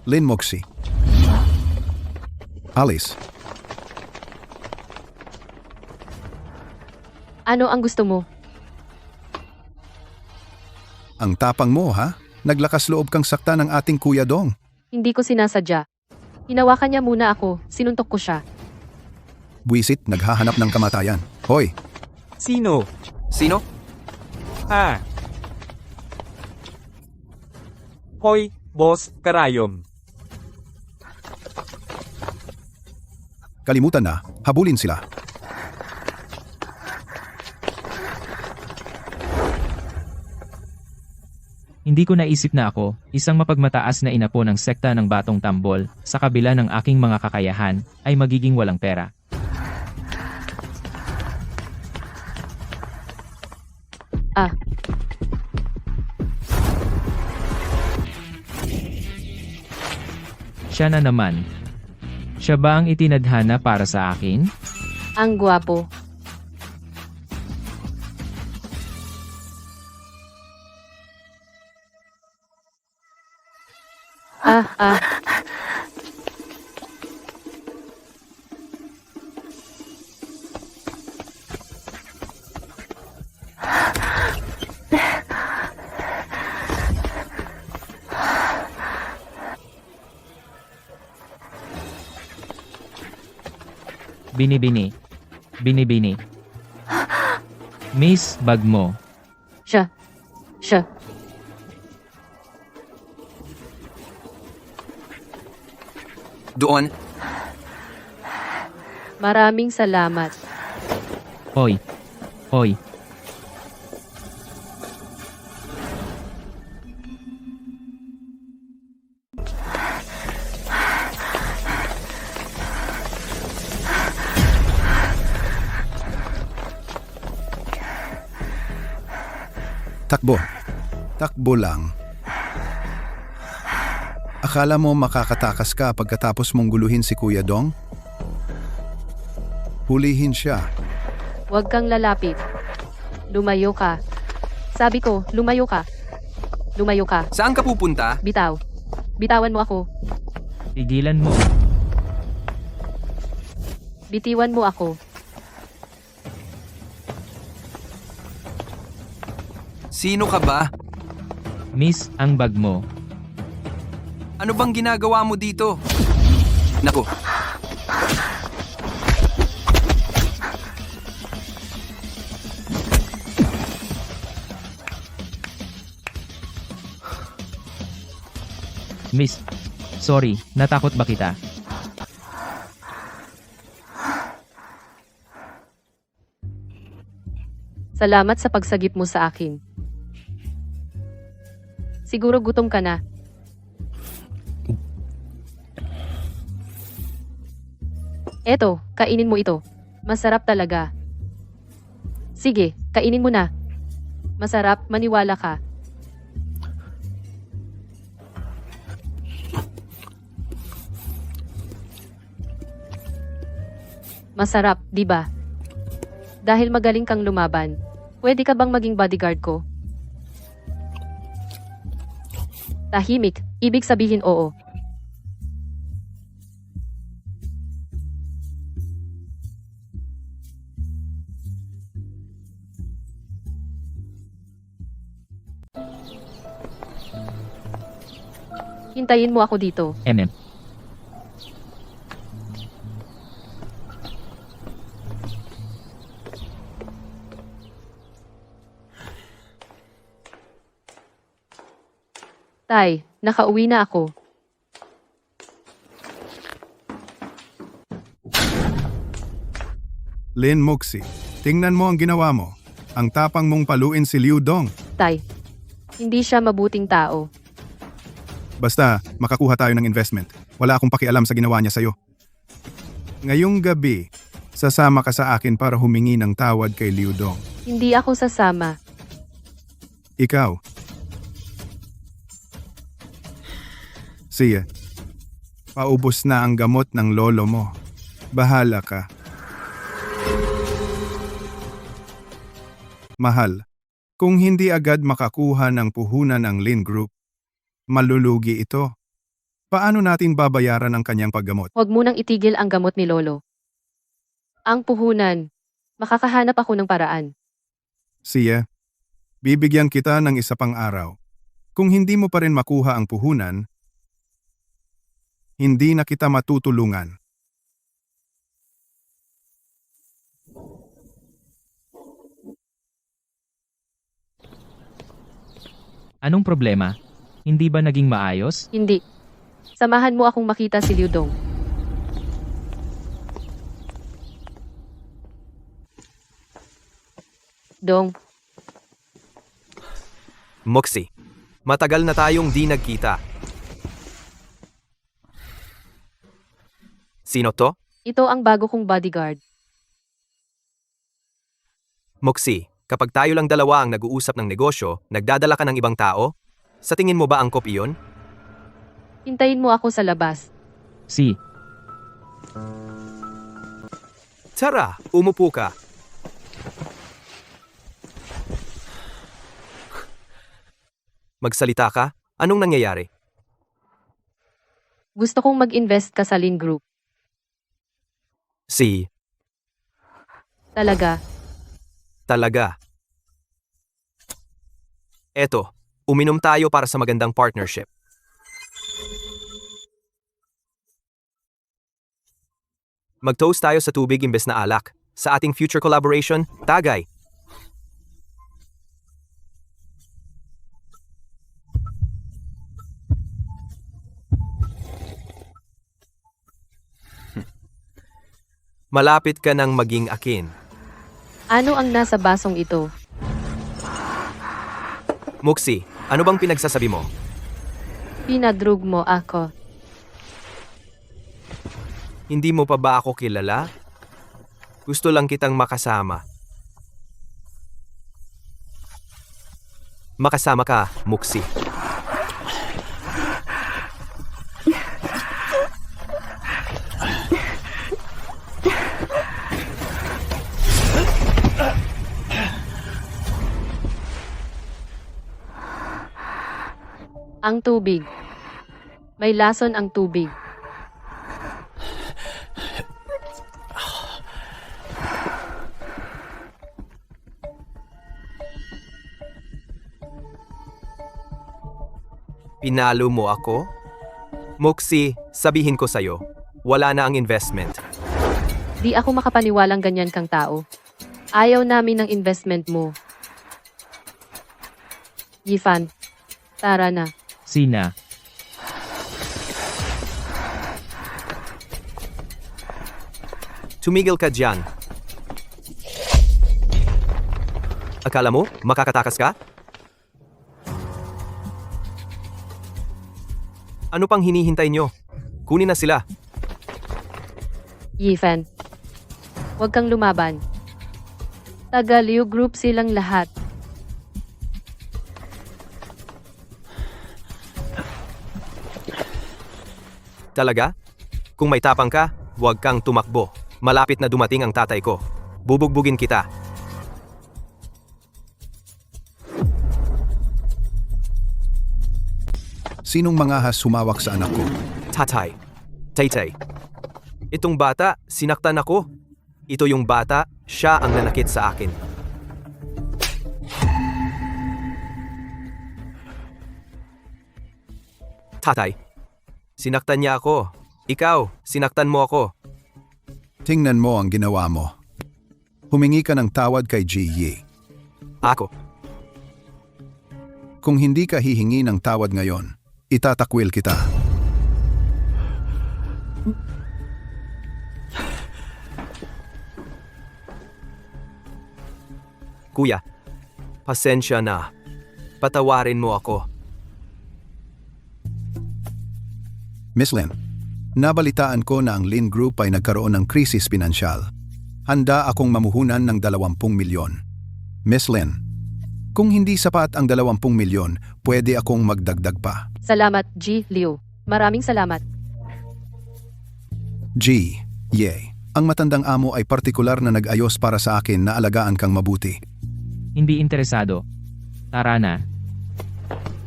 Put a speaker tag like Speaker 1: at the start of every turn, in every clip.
Speaker 1: Lin Moxie. Alice,
Speaker 2: Ano ang gusto mo?
Speaker 1: ang tapang mo ha? Naglakas loob kang sakta ng ating Kuya Dong.
Speaker 2: Hindi ko sinasadya. Hinawakan niya muna ako, sinuntok ko siya.
Speaker 1: Buwisit, naghahanap ng kamatayan. Hoy,
Speaker 3: Sino?
Speaker 4: Sino?
Speaker 3: Ah. Hoy, Boss Karayom.
Speaker 1: kalimutan na, habulin sila.
Speaker 5: Hindi ko naisip na ako, isang mapagmataas na inapo ng sekta ng Batong Tambol, sa kabila ng aking mga kakayahan, ay magiging walang pera.
Speaker 2: Ah,
Speaker 5: Siya na naman. Siya ba ang itinadhana para sa akin?
Speaker 2: ang gwapo. Ah.
Speaker 5: Binibini. Binibini. Miss, bag mo.
Speaker 2: Siya.
Speaker 4: Doon.
Speaker 2: Maraming salamat.
Speaker 5: Hoy. Hoy.
Speaker 1: Takbo. Takbo lang. Akala mo makakatakas ka pagkatapos mong guluhin si Kuya Dong? Hulihin siya.
Speaker 2: Huwag kang lalapit. Lumayo ka. Sabi ko, lumayo ka. Lumayo ka.
Speaker 4: Saan ka pupunta?
Speaker 2: Bitaw. Bitawan mo ako.
Speaker 5: Tigilan mo.
Speaker 2: Bitiwan mo ako.
Speaker 4: Sino ka ba?
Speaker 5: Miss, ang bag mo.
Speaker 4: Ano bang ginagawa mo dito? Naku,
Speaker 5: Miss, sorry, natakot ba kita?
Speaker 2: Salamat sa pagsagip mo sa akin. Siguro gutom ka na. Eto, kainin mo ito. Masarap talaga. Sige, kainin mo na. Masarap, maniwala ka. Masarap, di ba? Dahil magaling kang lumaban, pwede ka bang maging bodyguard ko? Tahimik, ibig sabihin oo. Hintayin mo ako dito.
Speaker 5: MM.
Speaker 2: Tay, nakauwi na ako.
Speaker 1: Lin Moxie, tingnan mo ang ginawa mo. Ang tapang mong paluin si Liu Dong.
Speaker 2: Tay, hindi siya mabuting tao.
Speaker 1: Basta, makakuha tayo ng investment. Wala akong pakialam sa ginawa niya sa'yo. Ngayong gabi, sasama ka sa akin para humingi ng tawad kay Liu Dong.
Speaker 2: Hindi ako sasama.
Speaker 1: Ikaw. Siya. Paubos na ang gamot ng lolo mo. Bahala ka. Mahal, kung hindi agad makakuha ng puhunan ng Lin Group, malulugi ito. Paano natin babayaran ang kanyang paggamot?
Speaker 2: Huwag munang itigil ang gamot ni Lolo. Ang puhunan. Makakahanap ako ng paraan.
Speaker 1: Siya, bibigyan kita ng isa pang araw. Kung hindi mo pa rin makuha ang puhunan, hindi na kita matutulungan.
Speaker 5: Anong problema? Hindi ba naging maayos?
Speaker 2: Hindi. Samahan mo akong makita si Liu Dong. Dong,
Speaker 6: Moxie, matagal na tayong di nagkita. Sino to?
Speaker 2: ito ang bago kong bodyguard.
Speaker 6: Moxie, kapag tayo lang dalawa ang nag-uusap ng negosyo, nagdadala ka ng ibang tao? Sa tingin mo ba angkop iyon?
Speaker 2: Hintayin mo ako sa labas.
Speaker 5: Si,
Speaker 6: Tara, umupo ka. Magsalita ka? Anong nangyayari?
Speaker 2: Gusto kong mag-invest ka sa Lin Group.
Speaker 6: Si,
Speaker 2: Talaga.
Speaker 6: talaga. Eto, uminom tayo para sa magandang partnership. Mag-toast tayo sa tubig imbes na alak. Sa ating future collaboration, tagay. Malapit ka nang maging akin.
Speaker 2: Ano ang nasa basong ito?
Speaker 6: Muxi, ano bang pinagsasabi mo?
Speaker 2: Pinadrug mo ako.
Speaker 6: Hindi mo pa ba ako kilala? Gusto lang kitang makasama. Makasama ka, Muxi.
Speaker 2: Ang tubig. May lason ang tubig.
Speaker 6: Pinalo mo ako? Muxi, sabihin ko sa'yo, wala na ang investment.
Speaker 2: Di ako makapaniwalang ganyan kang tao. Ayaw namin ng investment mo. Yifan, tara na.
Speaker 5: Sina,
Speaker 6: Tumigil ka dyan. Akala mo, makakatakas ka? Ano pang hinihintay nyo? Kunin na sila.
Speaker 2: Yifan, huwag kang lumaban. Taga Liu Group silang lahat.
Speaker 6: Talaga? Kung may tapang ka, huwag kang tumakbo. Malapit na dumating ang tatay ko. Bubugbugin kita.
Speaker 1: Sinong mangahas humawak sa anak ko?
Speaker 6: Tatay. Taytay. Itong bata, sinaktan ako. Ito yung bata, siya ang nanakit sa akin. Tatay. Sinaktan niya ako. Ikaw, sinaktan mo ako.
Speaker 1: Tingnan mo ang ginawa mo. Humingi ka ng tawad kay Ji Yi.
Speaker 6: Ako.
Speaker 1: Kung hindi ka hihingi ng tawad ngayon, itatakwil kita.
Speaker 6: Kuya, pasensya na. Patawarin mo ako.
Speaker 1: Miss Lin, nabalitaan ko na ang Lin Group ay nagkaroon ng krisis pinansyal. Handa akong mamuhunan ng 20 milyon. Miss Lin, kung hindi sapat ang 20 milyon, pwede akong magdagdag pa.
Speaker 2: Salamat, G. Liu. Maraming salamat.
Speaker 1: G. Ye, ang matandang amo ay partikular na nag-ayos para sa akin na alagaan kang mabuti.
Speaker 5: hindi interesado. Tara na.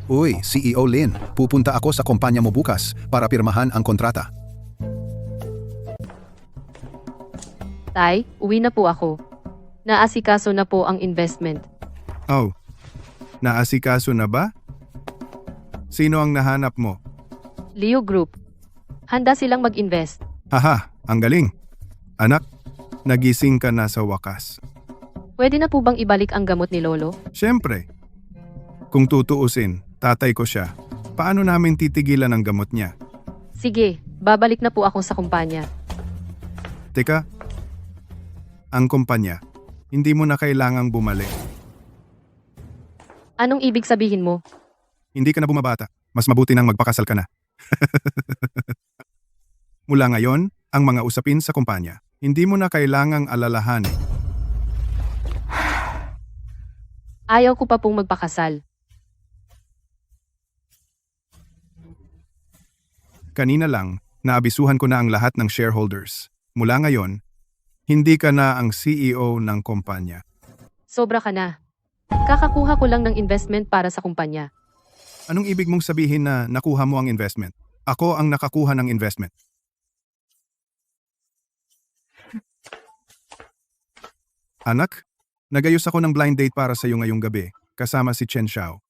Speaker 1: Uy, CEO Lin, pupunta ako sa kumpanya mo bukas para pirmahan ang kontrata.
Speaker 2: Tay, uwi na po ako. Naasikaso na po ang investment.
Speaker 7: Oh, naasikaso na ba? Sino ang nahanap mo?
Speaker 2: Leo Group. Handa silang mag-invest.
Speaker 7: Haha, ang galing. Anak, nagising ka na sa wakas.
Speaker 2: Pwede na po bang ibalik ang gamot ni Lolo?
Speaker 7: Siyempre. Kung tutuusin, tatay ko siya. Paano namin titigilan ang gamot niya?
Speaker 2: Sige, babalik na po ako sa kumpanya.
Speaker 7: Teka, ang kumpanya, hindi mo na kailangang bumalik.
Speaker 2: Anong ibig sabihin mo?
Speaker 7: Hindi ka na bumabata. Mas mabuti nang magpakasal ka na. Mula ngayon, ang mga usapin sa kumpanya, hindi mo na kailangang alalahanin.
Speaker 2: Ayaw ko pa pong magpakasal.
Speaker 7: Kanina lang, naabisuhan ko na ang lahat ng shareholders. Mula ngayon, hindi ka na ang CEO ng kumpanya.
Speaker 2: Sobra ka na. Kakakuha ko lang ng investment para sa kumpanya.
Speaker 7: Anong ibig mong sabihin na nakuha mo ang investment? Ako ang nakakuha ng investment. Anak, nagayos ako ng blind date para sa iyo ngayong gabi, kasama si Chen Xiao.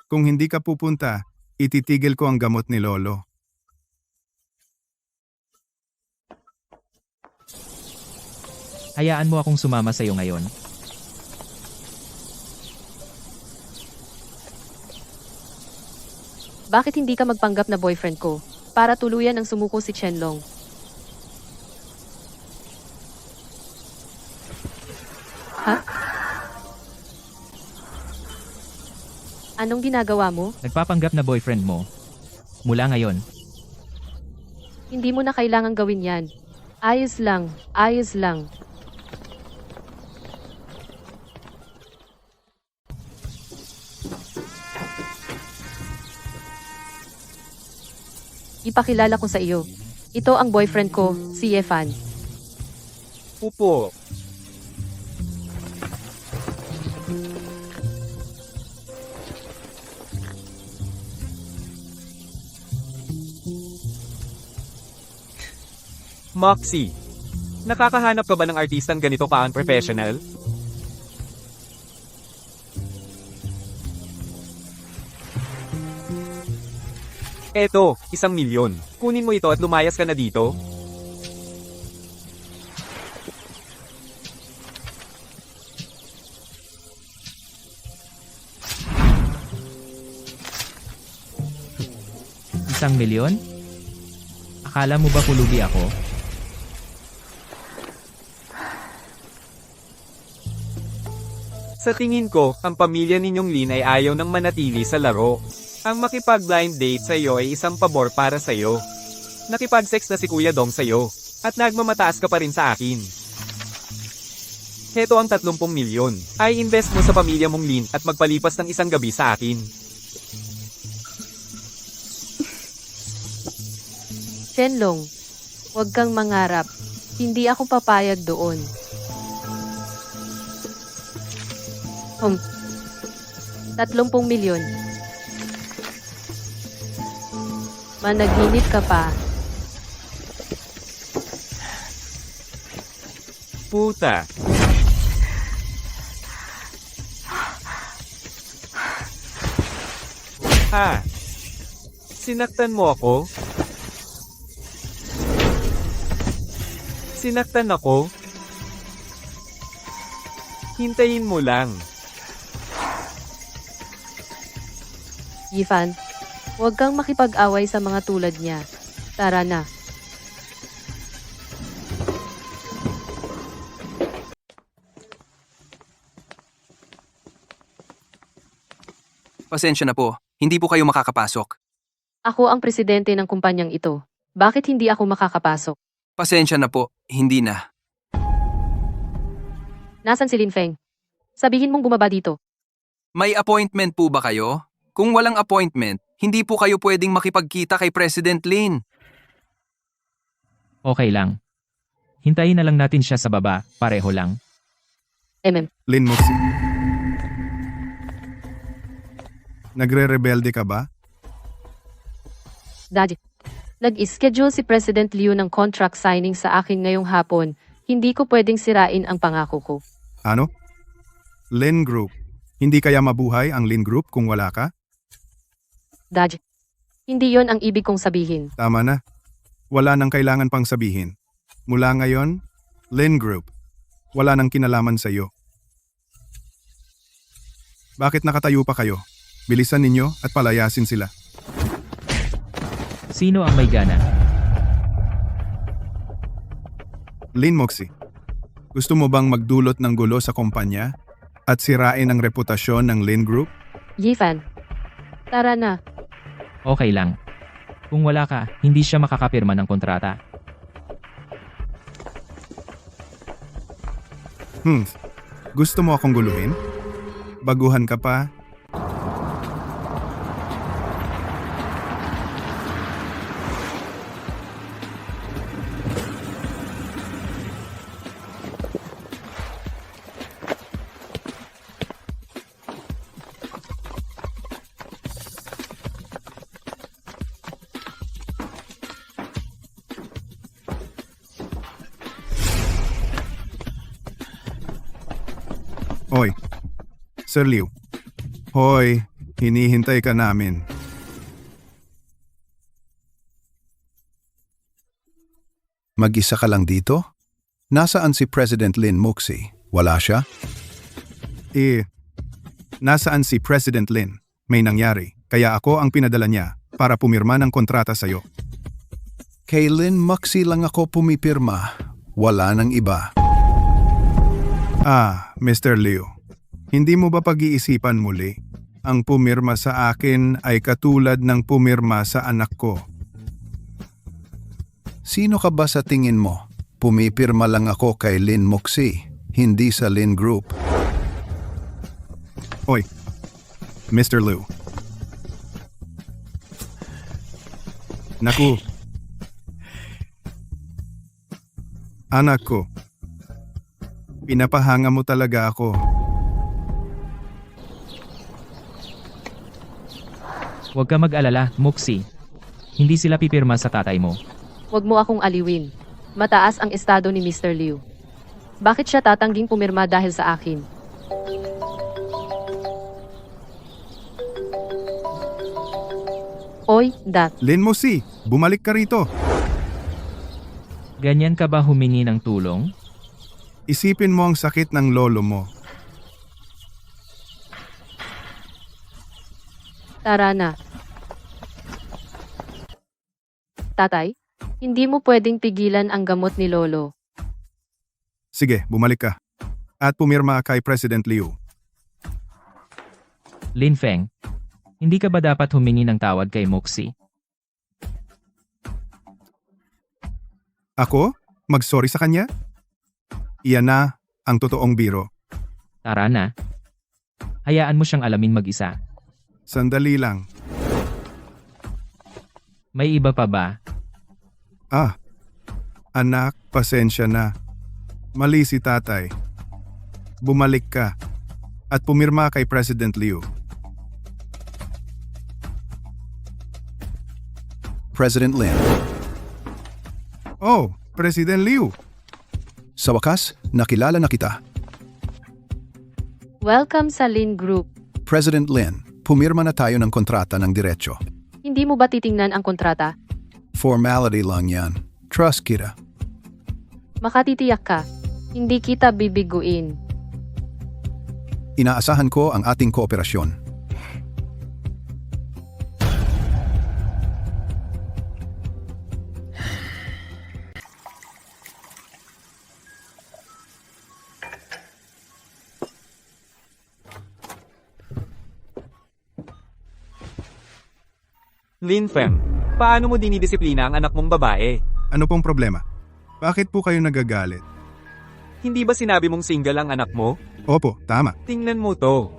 Speaker 7: Kung hindi ka pupunta, ititigil ko ang gamot ni Lolo.
Speaker 5: Hayaan mo akong sumama sa iyo ngayon.
Speaker 2: Bakit hindi ka magpanggap na boyfriend ko? Para tuluyan ang sumuko si Chenlong. Ha? Anong ginagawa mo?
Speaker 5: Nagpapanggap na boyfriend mo. Mula ngayon,
Speaker 2: Hindi mo na kailangang gawin yan. Ayos lang, ayos lang. Ipakilala ko sa iyo. Ito ang boyfriend ko, si Efan.
Speaker 3: Upo. Moxie, nakakahanap ka ba ng artistang ganito ka-unprofessional? Eto, 1,000,000. Kunin mo ito at lumayas ka na dito.
Speaker 5: $1,000,000? Akala mo ba pulubi ako?
Speaker 3: Sa tingin ko, ang pamilya ninyong Lin ay ayaw ng manatili sa laro. Ang makipag-blind date sa iyo ay isang pabor para sa iyo. Nakipag-sex na si Kuya Dong sa iyo, at nagmamataas ka pa rin sa akin. Heto ang 30,000,000. Ay invest mo sa pamilya mong Lin at magpalipas ng isang gabi sa akin.
Speaker 2: Chenlong, huwag kang mangarap. Hindi ako papayag doon. 30,000,000. Managinip ka pa.
Speaker 3: Puta. Ha? Sinaktan mo ako? Sinaktan ako? Hintayin mo lang.
Speaker 2: Yifan, huwag kang makipag-away sa mga tulad niya. Tara na.
Speaker 4: Pasensya na po, hindi po kayo makakapasok.
Speaker 2: Ako ang presidente ng kumpanyang ito. Bakit hindi ako makakapasok?
Speaker 4: Pasensya na po, hindi na.
Speaker 2: Nasaan si Lin Feng? Sabihin mong bumaba dito.
Speaker 4: May appointment po ba kayo? Kung walang appointment, hindi po kayo pwedeng makipagkita kay President Lin.
Speaker 5: Okay lang. Hintayin na lang natin siya sa baba, pareho lang.
Speaker 2: MM.
Speaker 7: Lin Moxie. Nagre-rebelde ka ba?
Speaker 2: Daddy. Nag-schedule si President Liu ng contract signing sa akin ngayong hapon. Hindi ko pwedeng sirain ang pangako ko.
Speaker 7: Ano? Lin Group. Hindi kaya mabuhay ang Lin Group kung wala ka?
Speaker 2: Daddy. Hindi yon ang ibig kong sabihin.
Speaker 7: Tama na. Wala nang kailangan pang sabihin. Mula ngayon, Lin Group. Wala nang kinalaman sa iyo. Bakit nakatayo pa kayo? Bilisan ninyo at palayasin sila.
Speaker 5: Sino ang may gana?
Speaker 7: Lin Moxie, gusto mo bang magdulot ng gulo sa kumpanya at sirain ang reputasyon ng Lin Group?
Speaker 2: Yifan. Tara na.
Speaker 5: Okay lang. Kung wala ka, hindi siya makakapirma ng kontrata.
Speaker 7: Gusto mo akong guluhin? Baguhan ka pa? Hoy, Sir Liu. Hoy, hinihintay ka namin.
Speaker 1: Mag-isa ka lang dito? Nasaan si President Lin Moxie? Wala siya?
Speaker 7: Nasaan si President Lin? May nangyari, kaya ako ang pinadala niya para pumirma ng kontrata sa'yo.
Speaker 1: Kay Lin Moxie lang ako pumipirma. Wala nang iba.
Speaker 7: Mr. Liu. Hindi mo ba pag-iisipan muli? Ang pumirma sa akin ay katulad ng pumirma sa anak ko.
Speaker 1: Sino ka ba sa tingin mo? Pumipirma lang ako kay Lin Moxie, hindi sa Lin Group.
Speaker 7: Hoy, Mr. Liu. Naku. Anak ko. Pinapahanga mo talaga ako.
Speaker 5: Huwag ka mag-alala, Moxie. Hindi sila pipirma sa tatay mo.
Speaker 2: Huwag mo akong aliwin. Mataas ang estado ni Mr. Liu. Bakit siya tatangging pumirma dahil sa akin? Oy, Dat.
Speaker 7: Lin Moxie, bumalik ka rito.
Speaker 5: Ganyan ka ba humingi ng tulong?
Speaker 7: Isipin mo ang sakit ng lolo mo.
Speaker 2: Tara na. Tatay, hindi mo pwedeng pigilan ang gamot ni Lolo.
Speaker 7: Sige, bumalik ka. At pumirma kay President Liu.
Speaker 5: Lin Feng, hindi ka ba dapat humingi ng tawad kay Moxie?
Speaker 7: Ako? Mag-sorry sa kanya? Iyan na ang totoong biro.
Speaker 5: Tara na. Hayaan mo siyang alamin mag-isa.
Speaker 7: Sandali lang.
Speaker 5: May iba pa ba?
Speaker 7: Anak, pasensya na. Mali si tatay. Bumalik ka at pumirma kay President Liu.
Speaker 1: President Lin.
Speaker 7: Oh, President Liu.
Speaker 1: Sa wakas, nakilala na kita.
Speaker 2: Welcome sa Lin Group.
Speaker 1: President Lin, pumirma na tayo ng kontrata ng diretsyo.
Speaker 2: Hindi mo ba titingnan ang kontrata?
Speaker 1: Formality lang yan. Trust kita.
Speaker 2: Makatitiyak ka. Hindi kita bibiguin.
Speaker 1: Inaasahan ko ang ating kooperasyon.
Speaker 3: Lin Feng, paano mo dinidisiplina ang anak mong babae?
Speaker 7: Ano pong problema? Bakit po kayo nagagalit?
Speaker 3: Hindi ba sinabi mong single ang anak mo?
Speaker 7: Opo, tama.
Speaker 3: Tingnan mo to.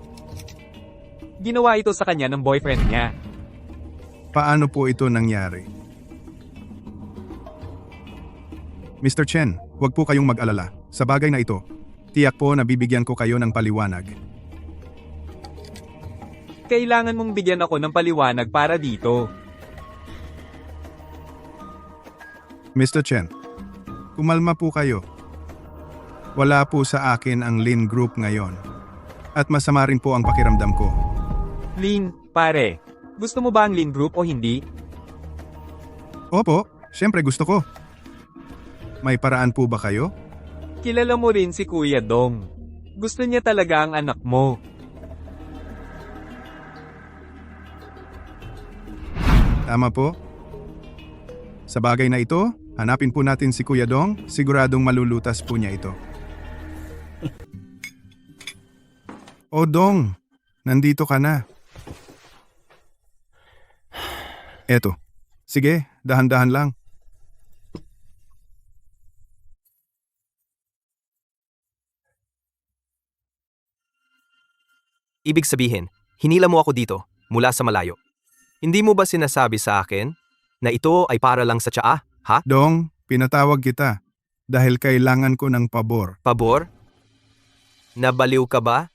Speaker 3: Ginawa ito sa kanya ng boyfriend niya.
Speaker 7: Paano po ito nangyari? Mr. Chen, huwag po kayong mag-alala. Sa bagay na ito, tiyak po na bibigyan ko kayo ng paliwanag.
Speaker 3: Kailangan mong bigyan ako ng paliwanag para dito.
Speaker 7: Mr. Chen, kumalma po kayo. Wala po sa akin ang Lin Group ngayon. At masama rin po ang pakiramdam ko.
Speaker 3: Lin, pare. Gusto mo ba ang Lin Group o hindi?
Speaker 7: Opo, syempre gusto ko. May paraan po ba kayo?
Speaker 3: Kilala mo rin si Kuya Dong. Gusto niya talaga ang anak mo.
Speaker 7: Tama po. Sa bagay na ito, hanapin po natin si Kuya Dong. Siguradong malulutas po niya ito. O Dong, nandito ka na. Eto. Sige, dahan-dahan lang.
Speaker 6: Ibig sabihin, hinila mo ako dito, mula sa malayo. Hindi mo ba sinasabi sa akin na ito ay para lang sa tsaa, ha?
Speaker 7: Dong, pinatawag kita dahil kailangan ko ng pabor.
Speaker 6: Pabor? Nabaliw ka ba?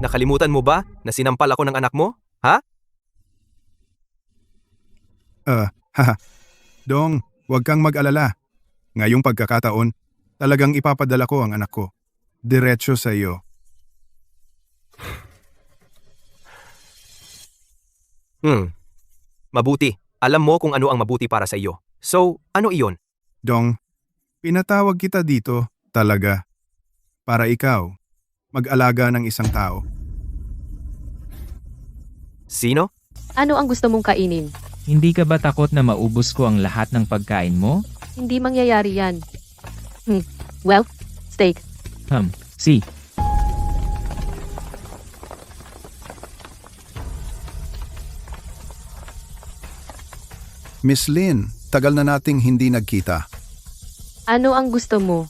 Speaker 6: Nakalimutan mo ba na sinampal ako ng anak mo? Ha?
Speaker 7: Haha. Dong, huwag kang mag-alala. Ngayong pagkakataon, talagang ipapadala ko ang anak ko. Diretso sa iyo.
Speaker 6: Mabuti. Alam mo kung ano ang mabuti para sa iyo. So, ano iyon?
Speaker 7: Dong, pinatawag kita dito, talaga. Para ikaw, mag-alaga ng isang tao.
Speaker 6: Sino?
Speaker 2: Ano ang gusto mong kainin?
Speaker 5: Hindi ka ba takot na maubos ko ang lahat ng pagkain mo?
Speaker 2: Hindi mangyayari yan. Well, steak.
Speaker 5: Si.
Speaker 1: Miss Lin, tagal na nating hindi nagkita.
Speaker 2: Ano ang gusto mo?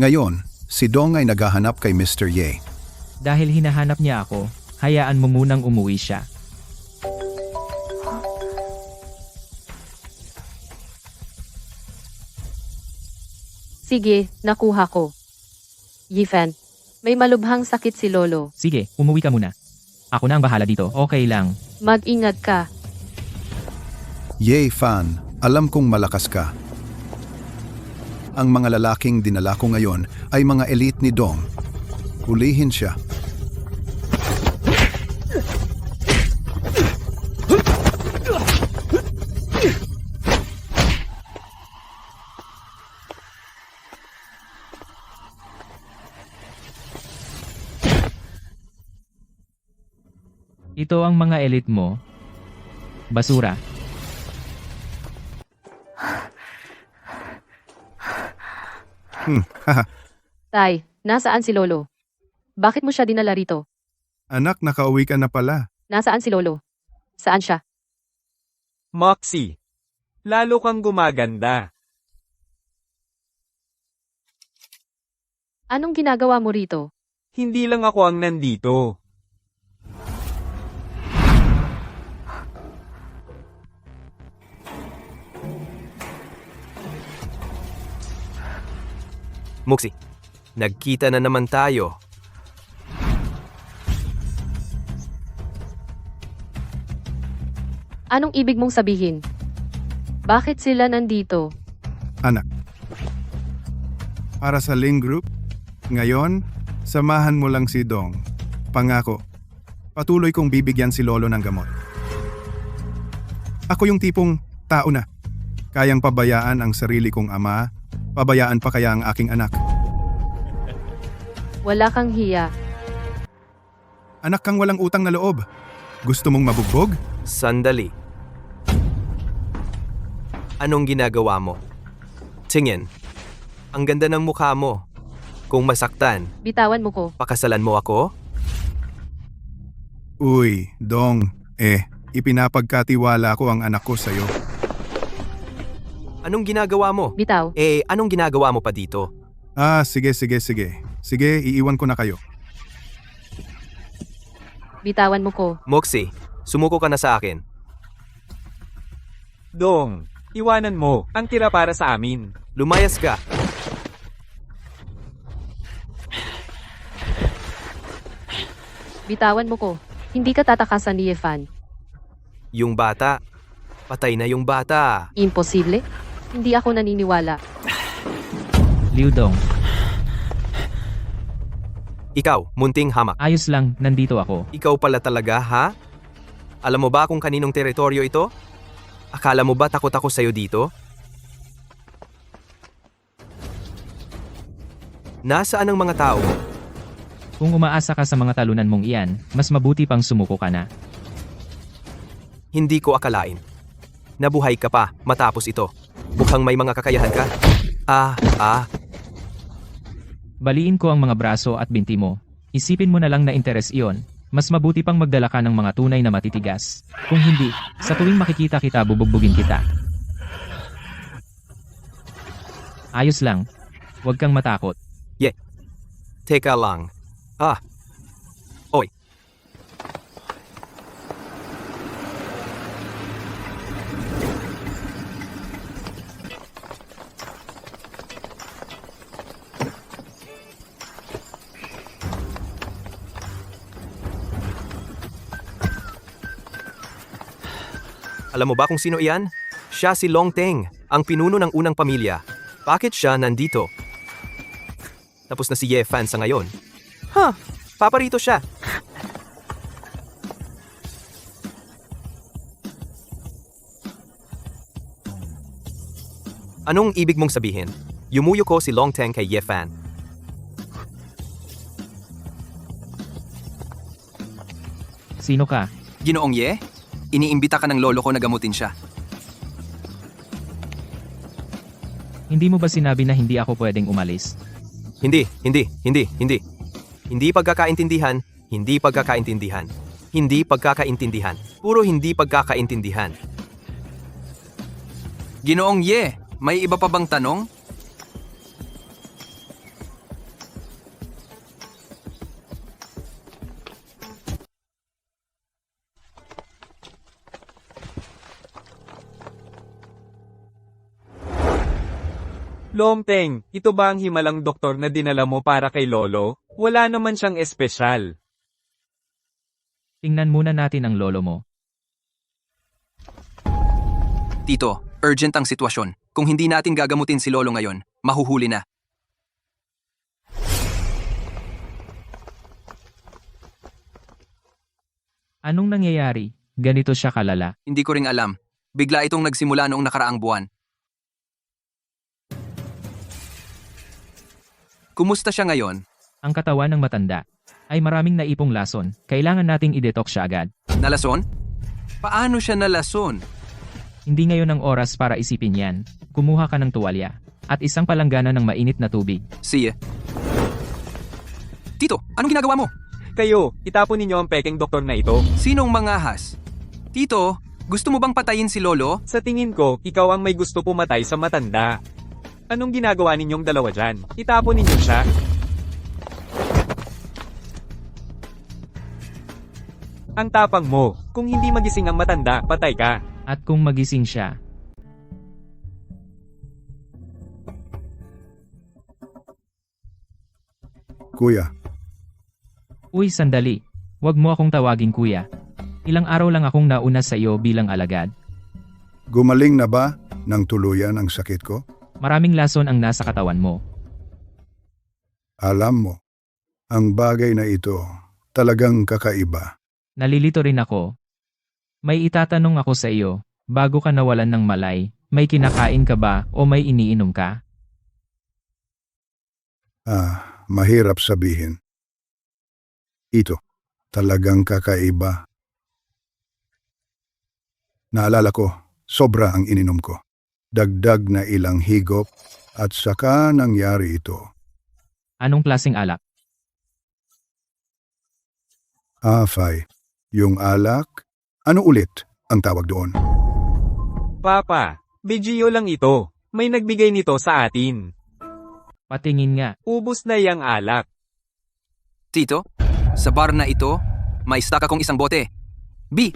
Speaker 1: Ngayon, si Dong ay naghahanap kay Mr. Ye.
Speaker 5: Dahil hinahanap niya ako, hayaan mo munang umuwi siya.
Speaker 2: Sige, nakuha ko. Yifan, may malubhang sakit si Lolo.
Speaker 5: Sige, umuwi ka muna. Ako na ang bahala dito, okay lang.
Speaker 2: Mag-ingat ka.
Speaker 1: Ye Fan, alam kong malakas ka. Ang mga lalaking dinala ko ngayon ay mga elite ni Dong. Hulihin siya.
Speaker 5: Ito ang mga elite mo. Basura.
Speaker 7: Haha.
Speaker 2: Tay, nasaan si Lolo? Bakit mo siya dinala rito?
Speaker 7: Anak, nakauwi ka na pala.
Speaker 2: Nasaan si Lolo? Saan siya?
Speaker 3: Moxie. Lalo kang gumaganda.
Speaker 2: Anong ginagawa mo rito?
Speaker 3: Hindi lang ako ang nandito.
Speaker 6: Moxie, nagkita na naman tayo.
Speaker 2: Anong ibig mong sabihin? Bakit sila nandito?
Speaker 7: Anak. Para sa Lin Group, ngayon, samahan mo lang si Dong. Pangako, patuloy kong bibigyan si Lolo ng gamot. Ako yung tipong tao na. Kayang pabayaan ang sarili kong ama, pabayaan pa kaya ang aking anak.
Speaker 2: Wala kang hiya.
Speaker 7: Anak kang walang utang na loob. Gusto mong mabugbog?
Speaker 6: Sandali. Anong ginagawa mo? Tingin, ang ganda ng mukha mo. Kung masaktan,
Speaker 2: Bitawan mo ko.
Speaker 6: pakasalan mo ako?
Speaker 7: Uy, Dong, ipinapagkatiwala ko ang anak ko sa'yo.
Speaker 6: Anong ginagawa mo?
Speaker 2: Bitaw.
Speaker 6: Anong ginagawa mo pa dito?
Speaker 7: Sige. Sige, iiwan ko na kayo.
Speaker 2: Bitawan mo ko.
Speaker 6: Moxie, sumuko ka na sa akin.
Speaker 3: Dong, iwanan mo. Ang tira para sa amin.
Speaker 6: Lumayas ka.
Speaker 2: Bitawan mo ko. Hindi ka tatakasan ni Yefan.
Speaker 6: Yung bata. Patay na yung bata.
Speaker 2: Imposible? Hindi ako naniniwala.
Speaker 5: Liu Dong,
Speaker 6: Ikaw, munting hamak.
Speaker 5: ayos lang, nandito ako.
Speaker 6: Ikaw pala talaga, ha? Alam mo ba kung kaninong teritoryo ito? Akala mo ba takot ako sa'yo dito? Nasaan ang mga tao?
Speaker 5: Kung umaasa ka sa mga talunan mong iyan, mas mabuti pang sumuko ka na.
Speaker 6: Hindi ko akalain. Nabuhay ka pa matapos ito. Mukhang may mga kakayahan ka.
Speaker 5: Baliin ko ang mga braso at binti mo. Isipin mo na lang na interes iyon. Mas mabuti pang magdala ka ng mga tunay na matitigas. Kung hindi, sa tuwing makikita kita bubugbugin kita. Ayos lang. Huwag kang matakot.
Speaker 6: Teka lang. Oy. Alam mo ba kung sino iyan? Siya si Long Teng, ang pinuno ng unang pamilya. Bakit siya nandito? Tapos na si Ye Fan sa ngayon. Paparito siya. Anong ibig mong sabihin? Yumuyo ko si Long Teng kay Ye Fan.
Speaker 5: Sino ka?
Speaker 4: Ginoong Ye, iniimbita ka ng lolo ko na gamutin siya.
Speaker 5: Hindi mo ba sinabi na hindi ako pwedeng umalis?
Speaker 6: Hindi. Hindi pagkakaintindihan, hindi pagkakaintindihan. Hindi pagkakaintindihan. Puro hindi pagkakaintindihan.
Speaker 4: Ginoong Ye, may iba pa bang tanong?
Speaker 3: Lomteng, ito ba ang himalang doktor na dinala mo para kay Lolo? Wala naman siyang espesyal.
Speaker 5: Tingnan muna natin ang lolo mo.
Speaker 4: Tito, urgent ang sitwasyon. Kung hindi natin gagamutin si lolo ngayon, mahuhuli na.
Speaker 5: Anong nangyayari? Ganito siya kalala.
Speaker 4: Hindi ko ring alam. Bigla itong nagsimula noong nakaraang buwan. Kumusta siya ngayon?
Speaker 5: Ang katawan ng matanda ay maraming naipong lason. Kailangan nating i-detox siya agad.
Speaker 4: Nalason? Paano siya nalason?
Speaker 5: Hindi ngayon ang oras para isipin yan. Kumuha ka ng tuwalya at isang palanggana ng mainit na tubig.
Speaker 4: Siya. Tito, anong ginagawa mo?
Speaker 3: Kayo, itapon ninyo ang pekeng doktor na ito.
Speaker 4: Sinong mangahas? Tito, gusto mo bang patayin si lolo?
Speaker 3: Sa tingin ko, ikaw ang may gusto pumatay sa matanda. Anong ginagawa ninyong dalawa dyan? Itapon ninyo siya. Ang tapang mo. Kung hindi magising ang matanda, patay ka.
Speaker 5: At kung magising siya,
Speaker 7: Kuya,
Speaker 5: uy sandali, wag mo akong tawaging kuya. Ilang araw lang akong nauna sa iyo bilang alagad.
Speaker 7: gumaling na ba ng tuluyan ang sakit ko?
Speaker 5: Maraming lason ang nasa katawan mo.
Speaker 7: Alam mo, ang bagay na ito talagang kakaiba.
Speaker 5: Nalilito rin ako. May itatanong ako sa iyo, bago ka nawalan ng malay, may kinakain ka ba o may iniinom ka?
Speaker 7: Mahirap sabihin. Ito, talagang kakaiba. Naalala ko, sobra ang ininom ko. Dagdag na ilang higop at saka nangyari ito.
Speaker 5: Anong klaseng alak?
Speaker 7: Fay, yung alak, ano ulit ang tawag doon?
Speaker 3: Papa, BGO lang ito. May nagbigay nito sa atin.
Speaker 5: Patingin nga.
Speaker 3: Ubus na yang alak.
Speaker 4: Tito, sa bar na ito, may stock akong isang bote. B!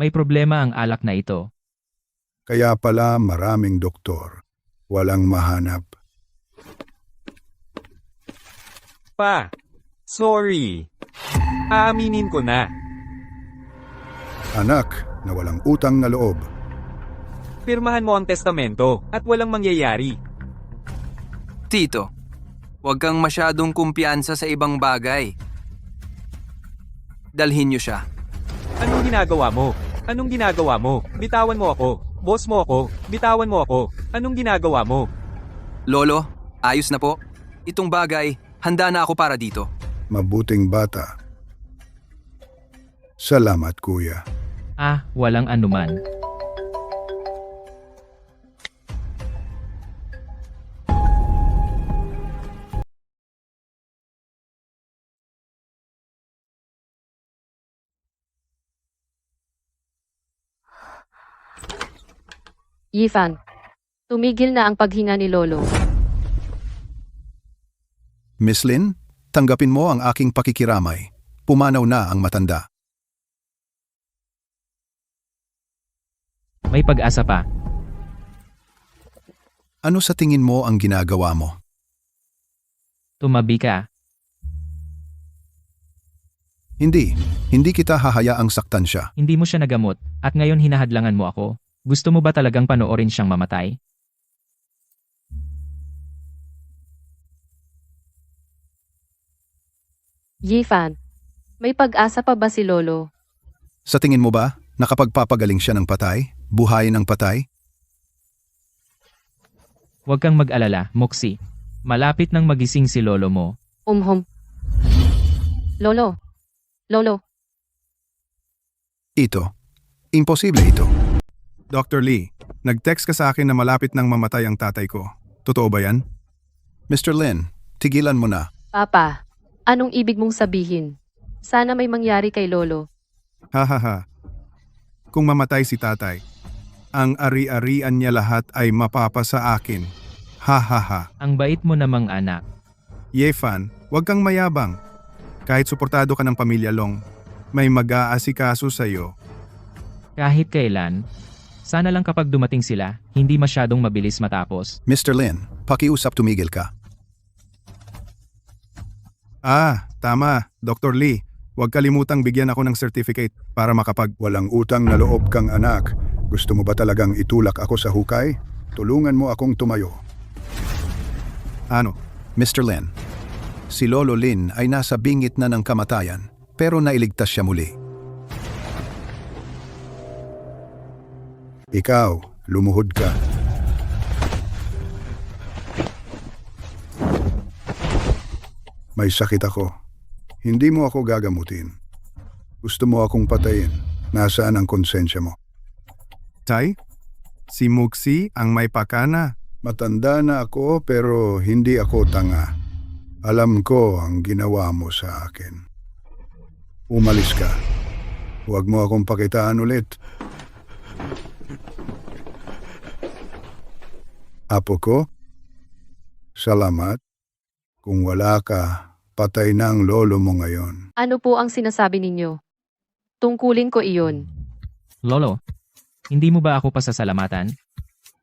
Speaker 5: May problema ang alak na ito.
Speaker 1: Kaya pala maraming doktor. Walang mahanap.
Speaker 3: Pa, sorry. Aaminin ko na.
Speaker 1: Anak na walang utang na loob.
Speaker 3: Pirmahan mo ang testamento at walang mangyayari.
Speaker 4: Tito, huwag kang masyadong kumpiyansa sa ibang bagay. Dalhin niyo siya.
Speaker 3: Anong ginagawa mo? Anong ginagawa mo? Bitawan mo ako. Boss mo ako. Bitawan mo ako. Anong ginagawa mo?
Speaker 4: Lolo, ayos na po. Itong bagay, handa na ako para dito.
Speaker 1: Mabuting bata. Salamat, kuya.
Speaker 5: Walang anuman.
Speaker 2: Yifan, tumigil na ang paghinga ni Lolo.
Speaker 1: Miss Lin, tanggapin mo ang aking pakikiramay. Pumanaw na ang matanda.
Speaker 5: May pag-asa pa.
Speaker 1: Ano sa tingin mo ang ginagawa mo?
Speaker 5: Tumabi ka.
Speaker 1: Hindi kita hahayaang saktan siya.
Speaker 5: Hindi mo siya nagamot, at ngayon hinahadlangan mo ako. Gusto mo ba talagang panoorin siyang mamatay?
Speaker 2: Yifan, may pag-asa pa ba si Lolo?
Speaker 1: Sa tingin mo ba, nakapagpapagaling siya ng patay? Buhayin ng patay?
Speaker 5: Huwag kang mag-alala, Moxie. Malapit nang magising si Lolo mo.
Speaker 2: Lolo. Lolo.
Speaker 1: Ito. Imposible ito.
Speaker 7: Dr. Lee, nag-text ka sa akin na malapit nang mamatay ang tatay ko. Totoo ba yan?
Speaker 1: Mr. Lin, tigilan mo na.
Speaker 2: Papa, anong ibig mong sabihin? Sana may mangyari kay Lolo.
Speaker 7: Hahaha. Kung mamatay si tatay, ang ari-arian niya lahat ay mapapasa akin. Hahaha.
Speaker 5: Ang bait mo namang anak.
Speaker 7: Yefan, huwag kang mayabang. Kahit suportado ka ng pamilya Long, may mag-aasikaso sa'yo.
Speaker 5: Kahit kailan, sana lang kapag dumating sila, hindi masyadong mabilis matapos.
Speaker 1: Mr. Lin, pakiusap tumigil ka.
Speaker 7: Tama, Dr. Lee. Huwag kalimutang bigyan ako ng certificate para
Speaker 1: Walang utang na loob kang anak. Gusto mo ba talagang itulak ako sa hukay? Tulungan mo akong tumayo.
Speaker 7: Ano?
Speaker 1: Mr. Lin, si Lolo Lin ay nasa bingit na ng kamatayan, pero nailigtas siya muli. Ikaw, lumuhod ka. May sakit ako. Hindi mo ako gagamutin. Gusto mo akong patayin. Nasaan ang konsensya mo?
Speaker 7: Tay? Si Muxie ang may pakana.
Speaker 1: Matanda na ako pero hindi ako tanga. Alam ko ang ginawa mo sa akin. Umalis ka. Huwag mo akong pakitaan ulit. Apo ko, salamat. Kung wala ka, patay na ang lolo mo ngayon.
Speaker 2: Ano po ang sinasabi ninyo? Tungkulin ko iyon.
Speaker 5: Lolo, hindi mo ba ako pasasalamatan?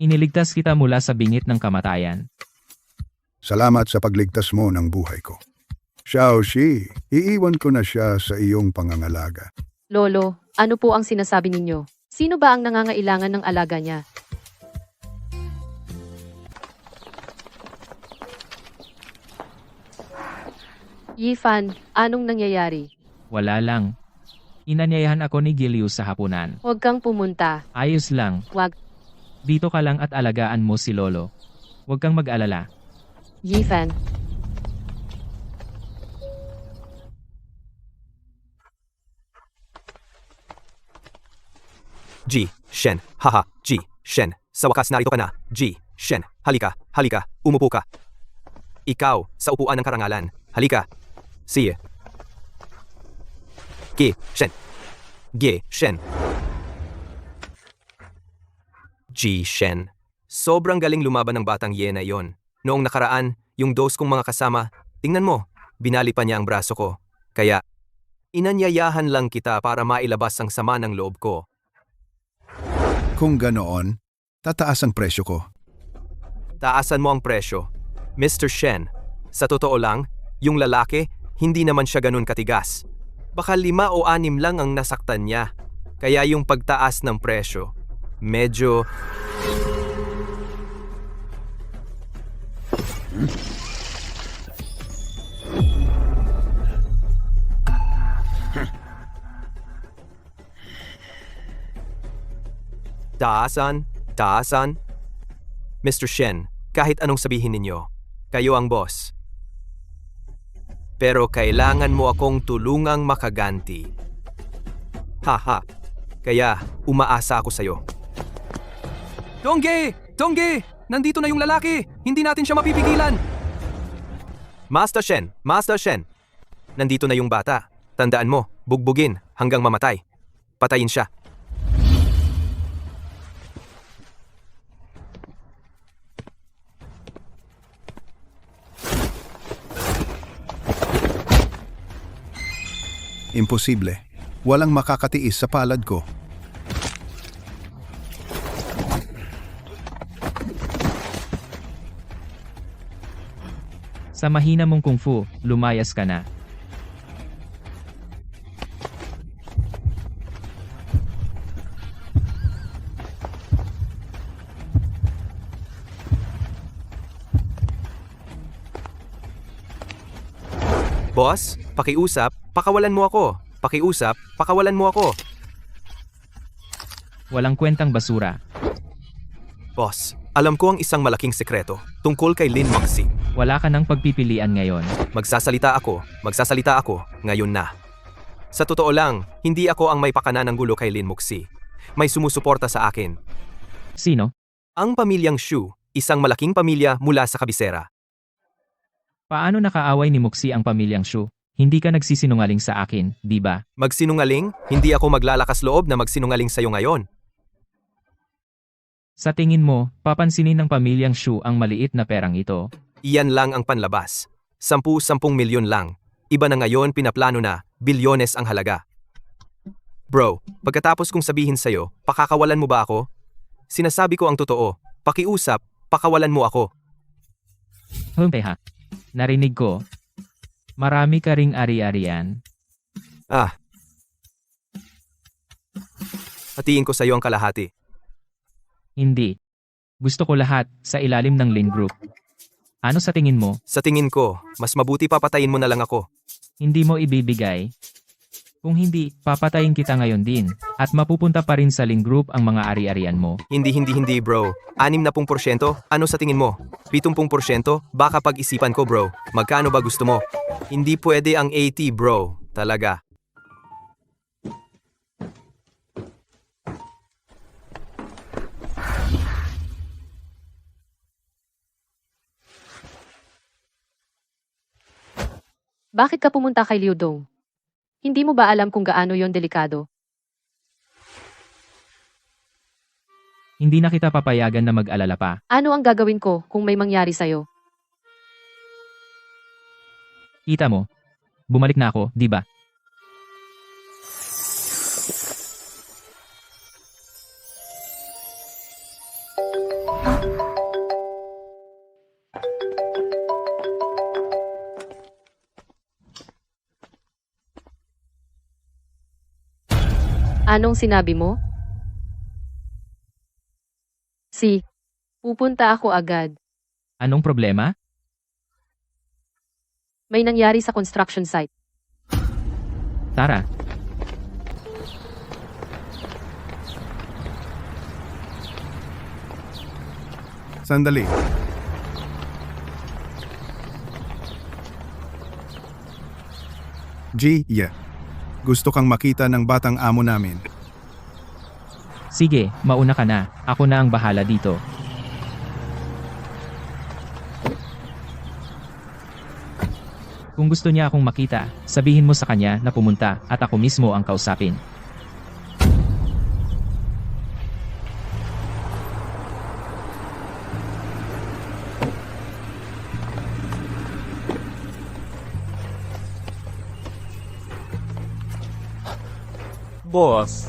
Speaker 5: Iniligtas kita mula sa bingit ng kamatayan.
Speaker 1: Salamat sa pagligtas mo ng buhay ko. Xiaoxi, iiwan ko na siya sa iyong pangangalaga.
Speaker 2: Lolo, ano po ang sinasabi ninyo? Sino ba ang nangangailangan ng alaga niya? Yifan, anong nangyayari?
Speaker 5: Wala lang. Inanyayahan ako ni Gilius sa hapunan.
Speaker 2: Huwag kang pumunta.
Speaker 5: Ayos lang.
Speaker 2: Wag.
Speaker 5: Dito ka lang at alagaan mo si Lolo. Huwag kang mag-alala.
Speaker 2: Yifan.
Speaker 6: G, Shen, haha, G, Shen, sa wakas narito ka na. G, Shen, halika, umupo ka. Ikaw, sa upuan ng karangalan. Halika. See ya. G, Shen. G, Shen. G, Shen. Sobrang galing lumaban ng batang Ye na yon. Noong nakaraan, yung dose kong mga kasama, tingnan mo, binali pa niya ang braso ko. Kaya, inanyayahan lang kita para mailabas ang sama ng loob ko.
Speaker 1: Kung ganoon, tataas ang presyo ko.
Speaker 6: Taasan mo ang presyo. Mr. Shen, sa totoo lang, yung lalaki, hindi naman siya ganun katigas. Baka 5 o 6 lang ang nasaktan niya. Kaya yung pagtaas ng presyo, medyo... Taasan. Mr. Shen, kahit anong sabihin ninyo, kayo ang boss. Pero kailangan mo akong tulungang makaganti. Haha, kaya umaasa ako sa'yo.
Speaker 4: Dongge! Dongge! Nandito na yung lalaki! Hindi natin siya mapipigilan!
Speaker 6: Master Shen, nandito na yung bata. Tandaan mo, bugbugin hanggang mamatay. Patayin siya.
Speaker 1: Imposible. Walang makakatiis sa palad ko.
Speaker 5: Sa mahina mong kung fu, lumayas ka na.
Speaker 6: Boss, pakiusap, pakawalan mo ako.
Speaker 5: Walang kwentang basura.
Speaker 6: Boss, alam ko ang isang malaking sekreto tungkol kay Lin Moxie.
Speaker 5: Wala ka ng pagpipilian ngayon.
Speaker 6: Magsasalita ako, ngayon na. Sa totoo lang, hindi ako ang may pakana ng gulo kay Lin Moxie. May sumusuporta sa akin.
Speaker 5: Sino?
Speaker 6: Ang pamilyang Shu, isang malaking pamilya mula sa kabisera.
Speaker 5: Paano nakaaway ni Muxi ang pamilyang Shu? Hindi ka nagsisinungaling sa akin, di ba?
Speaker 6: Magsinungaling? Hindi ako maglalakas loob na magsinungaling sa'yo ngayon.
Speaker 5: Sa tingin mo, papansinin ng pamilyang Shu ang maliit na perang ito?
Speaker 6: Iyan lang ang panlabas. 10 milyon lang. Iba na ngayon pinaplano na, bilyones ang halaga. Bro, pagkatapos kong sabihin sa'yo, pakakawalan mo ba ako? Sinasabi ko ang totoo. Pakiusap, pakawalan mo ako.
Speaker 5: Ha. Narinig ko. Marami ka ring ari-arian.
Speaker 6: Hatiin ko sa'yo ang kalahati.
Speaker 5: Hindi. Gusto ko lahat sa ilalim ng Lin Group. Ano sa tingin mo?
Speaker 6: Sa tingin ko, mas mabuti papatayin mo na lang ako.
Speaker 5: Hindi mo ibibigay? Kung hindi, papatayin kita ngayon din. At mapupunta pa rin sa Lin Group ang mga ari-arian mo.
Speaker 6: Hindi bro. 60%? Ano sa tingin mo? 70%? Baka pag-isipan ko bro. Magkano ba gusto mo? Hindi pwede ang 80 bro. Talaga.
Speaker 2: Bakit ka pumunta kay Liu Dong? Hindi mo ba alam kung gaano yon delikado?
Speaker 5: Hindi na kita papayagan na mag-alala pa.
Speaker 2: Ano ang gagawin ko kung may mangyari sa'yo?
Speaker 5: Kita mo. Bumalik na ako, di ba?
Speaker 2: Anong sinabi mo? Pupunta ako agad.
Speaker 5: Anong problema?
Speaker 2: May nangyari sa construction site.
Speaker 5: Tara.
Speaker 7: Sandali. Yeah. Gusto kang makita ng batang amo namin.
Speaker 5: Sige, mauna ka na. Ako na ang bahala dito. Kung gusto niya akong makita, sabihin mo sa kanya na pumunta at ako mismo ang kausapin.
Speaker 3: Boss,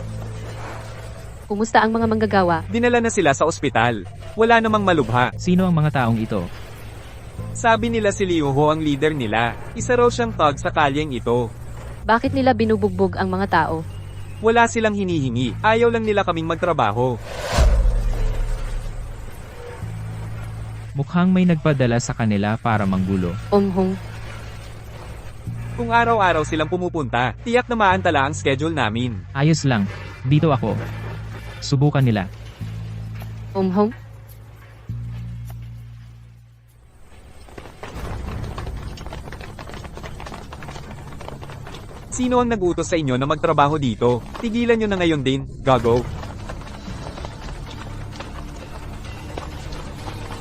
Speaker 2: Kumusta ang mga manggagawa?
Speaker 3: Dinala na sila sa ospital. Wala namang malubha.
Speaker 5: Sino ang mga taong ito?
Speaker 3: Sabi nila si Liu Ho ang leader nila. Isa raw siyang thug sa kalyeng ito.
Speaker 2: Bakit nila binubugbog ang mga tao?
Speaker 3: Wala silang hinihingi. Ayaw lang nila kaming magtrabaho.
Speaker 5: Mukhang may nagpadala sa kanila para manggulo.
Speaker 2: Hong.
Speaker 3: Kung araw-araw silang pumupunta, tiyak na maantala ang schedule namin.
Speaker 5: Ayos lang. Dito ako. Subukan nila.
Speaker 2: Hong.
Speaker 3: Sino ang nag-utos sa inyo na magtrabaho dito? Tigilan nyo na ngayon din, gago.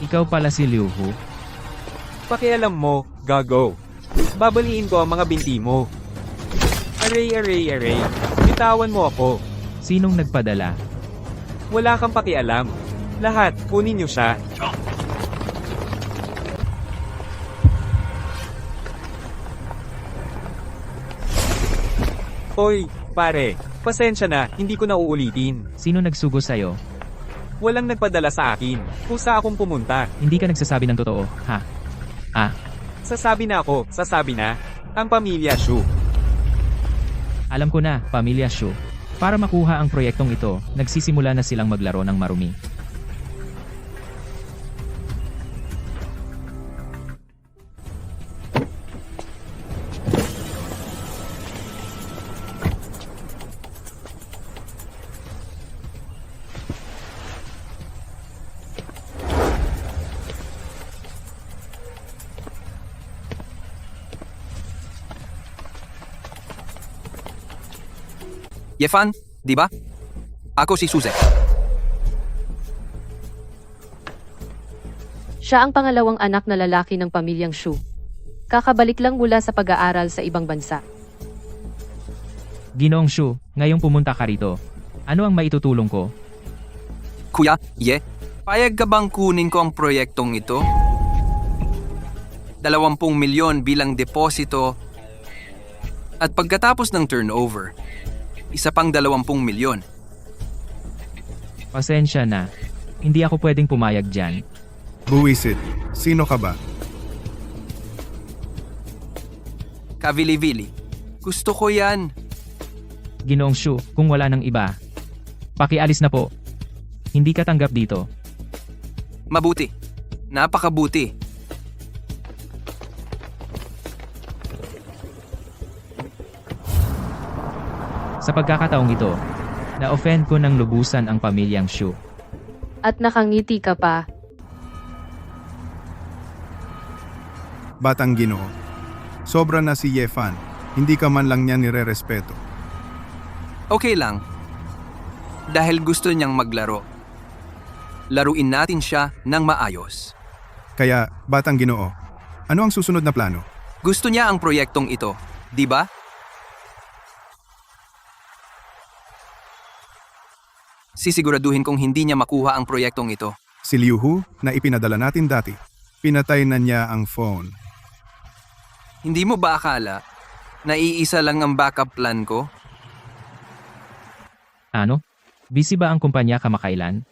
Speaker 5: Ikaw pala si Liu Hu.
Speaker 3: Pakialam mo, gago. Babaliin ko ang mga binti mo. Aray. Bitawan mo ako.
Speaker 5: Sinong nagpadala?
Speaker 3: Wala kang pakialam. Lahat, kunin nyo siya. Hoy, pare. Pasensya na, hindi ko na uulitin.
Speaker 5: Sino nagsugo sa'yo?
Speaker 3: Walang nagpadala sa akin. Kusa akong pumunta.
Speaker 5: Hindi ka nagsasabi ng totoo, ha?
Speaker 3: Sasabi na. Ang pamilya Shu.
Speaker 5: Alam ko na, Pamilya Shu. Para makuha ang proyektong ito, nagsisimula na silang maglaro ng marumi.
Speaker 4: Yefan, di ba? Ako si Suze.
Speaker 2: Siya ang pangalawang anak na lalaki ng pamilyang Shu. Kakabalik lang mula sa pag-aaral sa ibang bansa.
Speaker 5: Ginoong Shu, ngayong pumunta ka rito. Ano ang maitutulong ko?
Speaker 4: Kuya, payag ka bang kunin ko ang proyektong ito? 20 milyon bilang deposito at pagkatapos ng turnover, isa pang 20 milyon.
Speaker 5: Pasensya na. Hindi ako pwedeng pumayag dyan.
Speaker 7: Buwisit, sino ka ba?
Speaker 4: Kavili-vili. Gusto ko yan.
Speaker 5: Ginoong Shu, kung wala ng iba. Pakialis na po. Hindi ka tanggap dito.
Speaker 4: Mabuti. Napakabuti.
Speaker 5: Sa pagkakataong ito, na-offend ko ng lubusan ang pamilyang Shu.
Speaker 2: At nakangiti ka pa.
Speaker 7: Batang Ginoo. Sobra na si Yefan. Hindi ka man lang niya nire-respeto.
Speaker 4: Okay lang. Dahil gusto niyang maglaro. Laruin natin siya ng maayos.
Speaker 7: Kaya, Batang Ginoo, ano ang susunod na plano?
Speaker 4: Gusto niya ang proyektong ito, di ba? Sisiguraduhin kong hindi niya makuha ang proyektong ito.
Speaker 7: Si Liu Hu na ipinadala natin dati. Pinatay na niya ang phone.
Speaker 4: Hindi mo ba akala na iisa lang ang backup plan ko?
Speaker 5: Ano? Busy ba ang kumpanya kamakailan?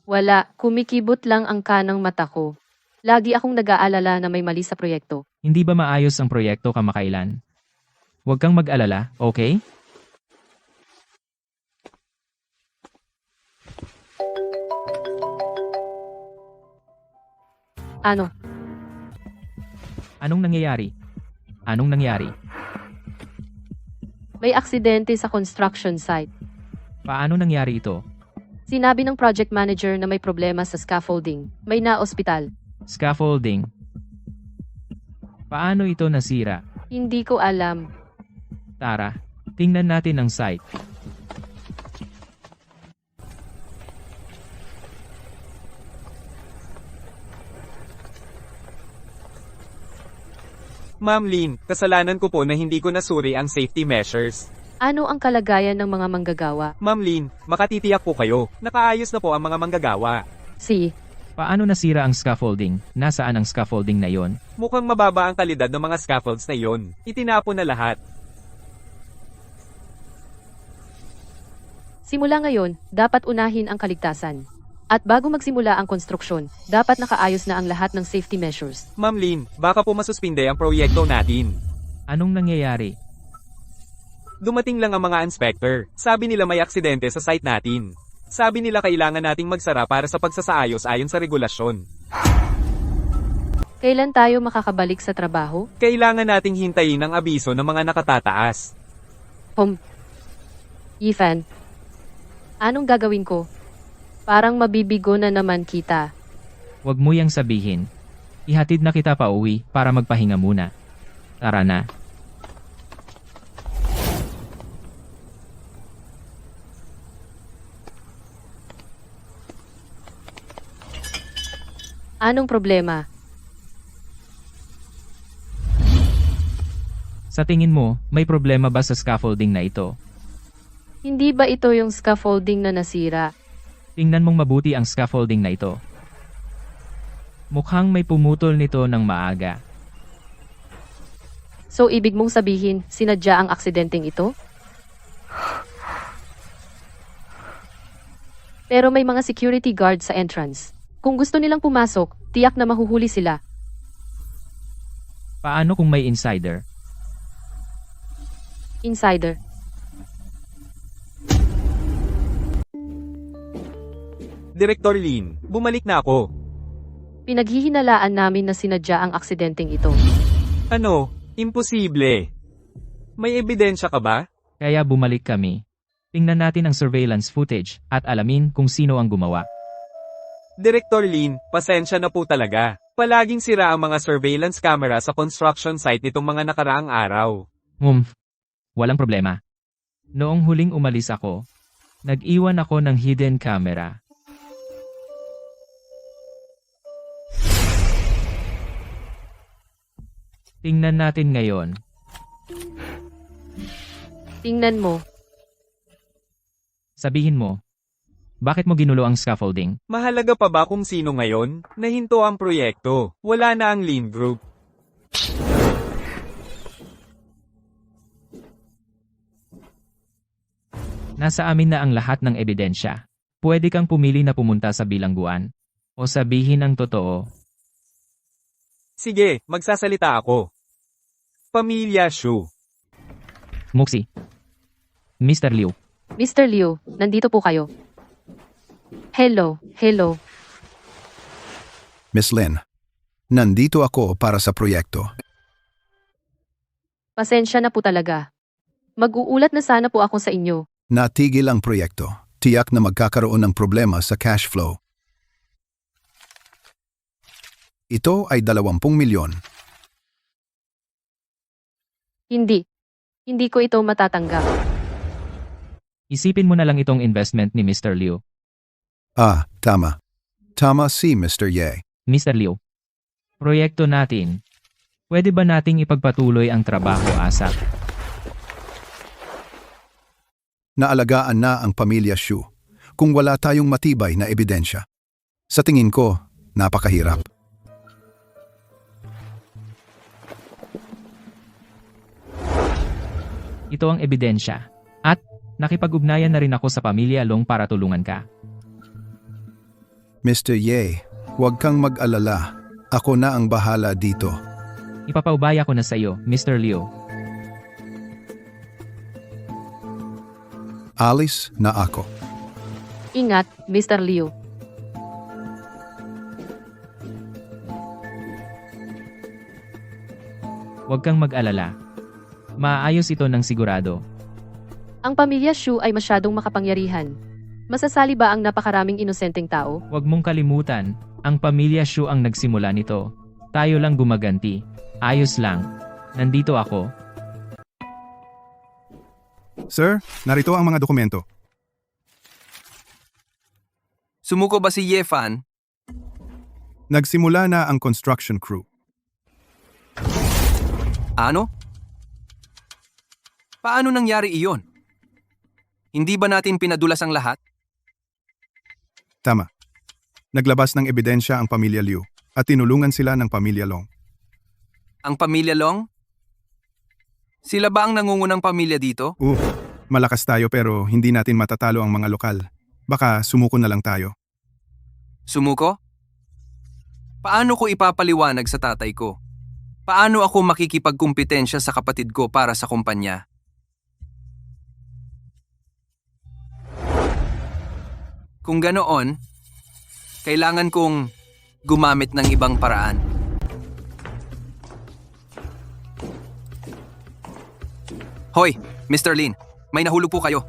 Speaker 2: Wala, kumikibot lang ang kanang mata ko. Lagi akong nag-aalala na may mali sa proyekto.
Speaker 5: Hindi ba maayos ang proyekto kamakailan? Huwag kang mag-alala, okay?
Speaker 2: Ano?
Speaker 5: Anong nangyayari? Anong nangyari?
Speaker 2: May aksidente sa construction site.
Speaker 5: Paano nangyari ito?
Speaker 2: Sinabi ng project manager na may problema sa scaffolding. May na-ospital.
Speaker 5: Scaffolding. Paano ito nasira?
Speaker 2: Hindi ko alam.
Speaker 5: Tara, tingnan natin ang site.
Speaker 3: Ma'am Lin, kasalanan ko po na hindi ko nasuri ang safety measures.
Speaker 2: Ano ang kalagayan ng mga manggagawa?
Speaker 3: Ma'am Lin, makatitiyak po kayo. Nakaayos na po ang mga manggagawa.
Speaker 5: Paano nasira ang scaffolding? Nasaan ang scaffolding na yon?
Speaker 3: Mukhang mababa ang kalidad ng mga scaffolds na iyon. Itinapon na lahat.
Speaker 2: Simula ngayon, dapat unahin ang kaligtasan. At bago magsimula ang konstruksyon, dapat nakaayos na ang lahat ng safety measures.
Speaker 3: Ma'am Lin, baka po masuspinde ang proyekto natin.
Speaker 5: Anong nangyayari?
Speaker 3: Dumating lang ang mga inspector. Sabi nila may aksidente sa site natin. Sabi nila kailangan nating magsara para sa pagsasaayos ayon sa regulasyon.
Speaker 2: Kailan tayo makakabalik sa trabaho?
Speaker 3: Kailangan nating hintayin ang abiso ng mga nakatataas.
Speaker 2: Ethan, anong gagawin ko? Parang mabibigo na naman kita.
Speaker 5: Huwag mo yang sabihin. Ihatid na kita pa uwi para magpahinga muna. Tara na.
Speaker 2: Anong problema?
Speaker 5: Sa tingin mo, may problema ba sa scaffolding na ito?
Speaker 2: Hindi ba ito yung scaffolding na nasira?
Speaker 5: Tingnan mong mabuti ang scaffolding na ito. Mukhang may pumutol nito ng maaga.
Speaker 2: So ibig mong sabihin, sinadya ang aksidenteng ito? Pero may mga security guard sa entrance. Kung gusto nilang pumasok, tiyak na mahuhuli sila.
Speaker 5: Paano kung may insider?
Speaker 2: Insider.
Speaker 3: Direktor Lin, bumalik na ako.
Speaker 2: Pinaghihinalaan namin na sinadya ang aksidenteng ito.
Speaker 3: Ano? Imposible. May ebidensya ka ba?
Speaker 5: Kaya bumalik kami. Tingnan natin ang surveillance footage at alamin kung sino ang gumawa.
Speaker 3: Direktor Lin, pasensya na po talaga. Palaging sira ang mga surveillance camera sa construction site nitong mga nakaraang araw.
Speaker 5: Walang problema. Noong huling umalis ako, nag-iwan ako ng hidden camera. Tingnan natin ngayon.
Speaker 2: Tingnan mo.
Speaker 5: Sabihin mo, bakit mo ginulo ang scaffolding?
Speaker 3: Mahalaga pa ba kung sino ngayon? Nahinto ang proyekto. Wala na ang Lin Group.
Speaker 5: Nasa amin na ang lahat ng ebidensya. Pwede kang pumili na pumunta sa bilangguan. O sabihin ang totoo.
Speaker 3: Sige, magsasalita ako. Pamilya Shu.
Speaker 5: Muxi. Mr. Liu.
Speaker 2: Mr. Liu, nandito po kayo. Hello.
Speaker 1: Miss Lin, nandito ako para sa proyekto.
Speaker 2: Pasensya na po talaga. Mag-uulat na sana po ako sa inyo.
Speaker 1: Natigil ang proyekto. Tiyak na magkakaroon ng problema sa cash flow. Ito ay 20 milyon.
Speaker 2: Hindi ko ito matatanggap.
Speaker 5: Isipin mo na lang itong investment ni Mr. Liu.
Speaker 1: Tama. Tama si Mr. Ye.
Speaker 5: Mr. Liu. Proyekto natin. Pwede ba nating ipagpatuloy ang trabaho ASAP?
Speaker 1: Naalagaan na ang pamilya Shu kung wala tayong matibay na ebidensya. Sa tingin ko, napakahirap.
Speaker 5: Ito ang ebidensya. At, nakipag-ugnayan na rin ako sa pamilya Long para tulungan ka.
Speaker 1: Mr. Ye, huwag kang mag-alala. Ako na ang bahala dito.
Speaker 5: Ipapaubaya ko na sa iyo, Mr. Liu.
Speaker 1: Alis na ako.
Speaker 2: Ingat, Mr. Liu.
Speaker 5: Huwag kang mag-alala. Maayos ito ng sigurado.
Speaker 2: Ang pamilya Shu ay masyadong makapangyarihan. Masasali ba ang napakaraming inosenteng tao?
Speaker 5: Huwag mong kalimutan, ang pamilya Shu ang nagsimula nito. Tayo lang gumaganti. Ayos lang. Nandito ako.
Speaker 7: Sir, narito ang mga dokumento.
Speaker 4: Sumuko ba si Ye Fan?
Speaker 7: Nagsimula na ang construction crew.
Speaker 4: Ano? Paano nangyari iyon? Hindi ba natin pinadulas ang lahat?
Speaker 7: Tama. Naglabas ng ebidensya ang pamilya Liu at tinulungan sila ng pamilya Long.
Speaker 4: Ang pamilya Long? Sila ba ang nangungunang pamilya dito?
Speaker 7: Malakas tayo pero hindi natin matatalo ang mga lokal. Baka sumuko na lang tayo.
Speaker 4: Sumuko? Paano ko ipapaliwanag sa tatay ko? Paano ako makikipagkumpetensya sa kapatid ko para sa kumpanya? Kung ganoon, kailangan kong gumamit ng ibang paraan. Hoy, Mr. Lin, may nahulog po kayo.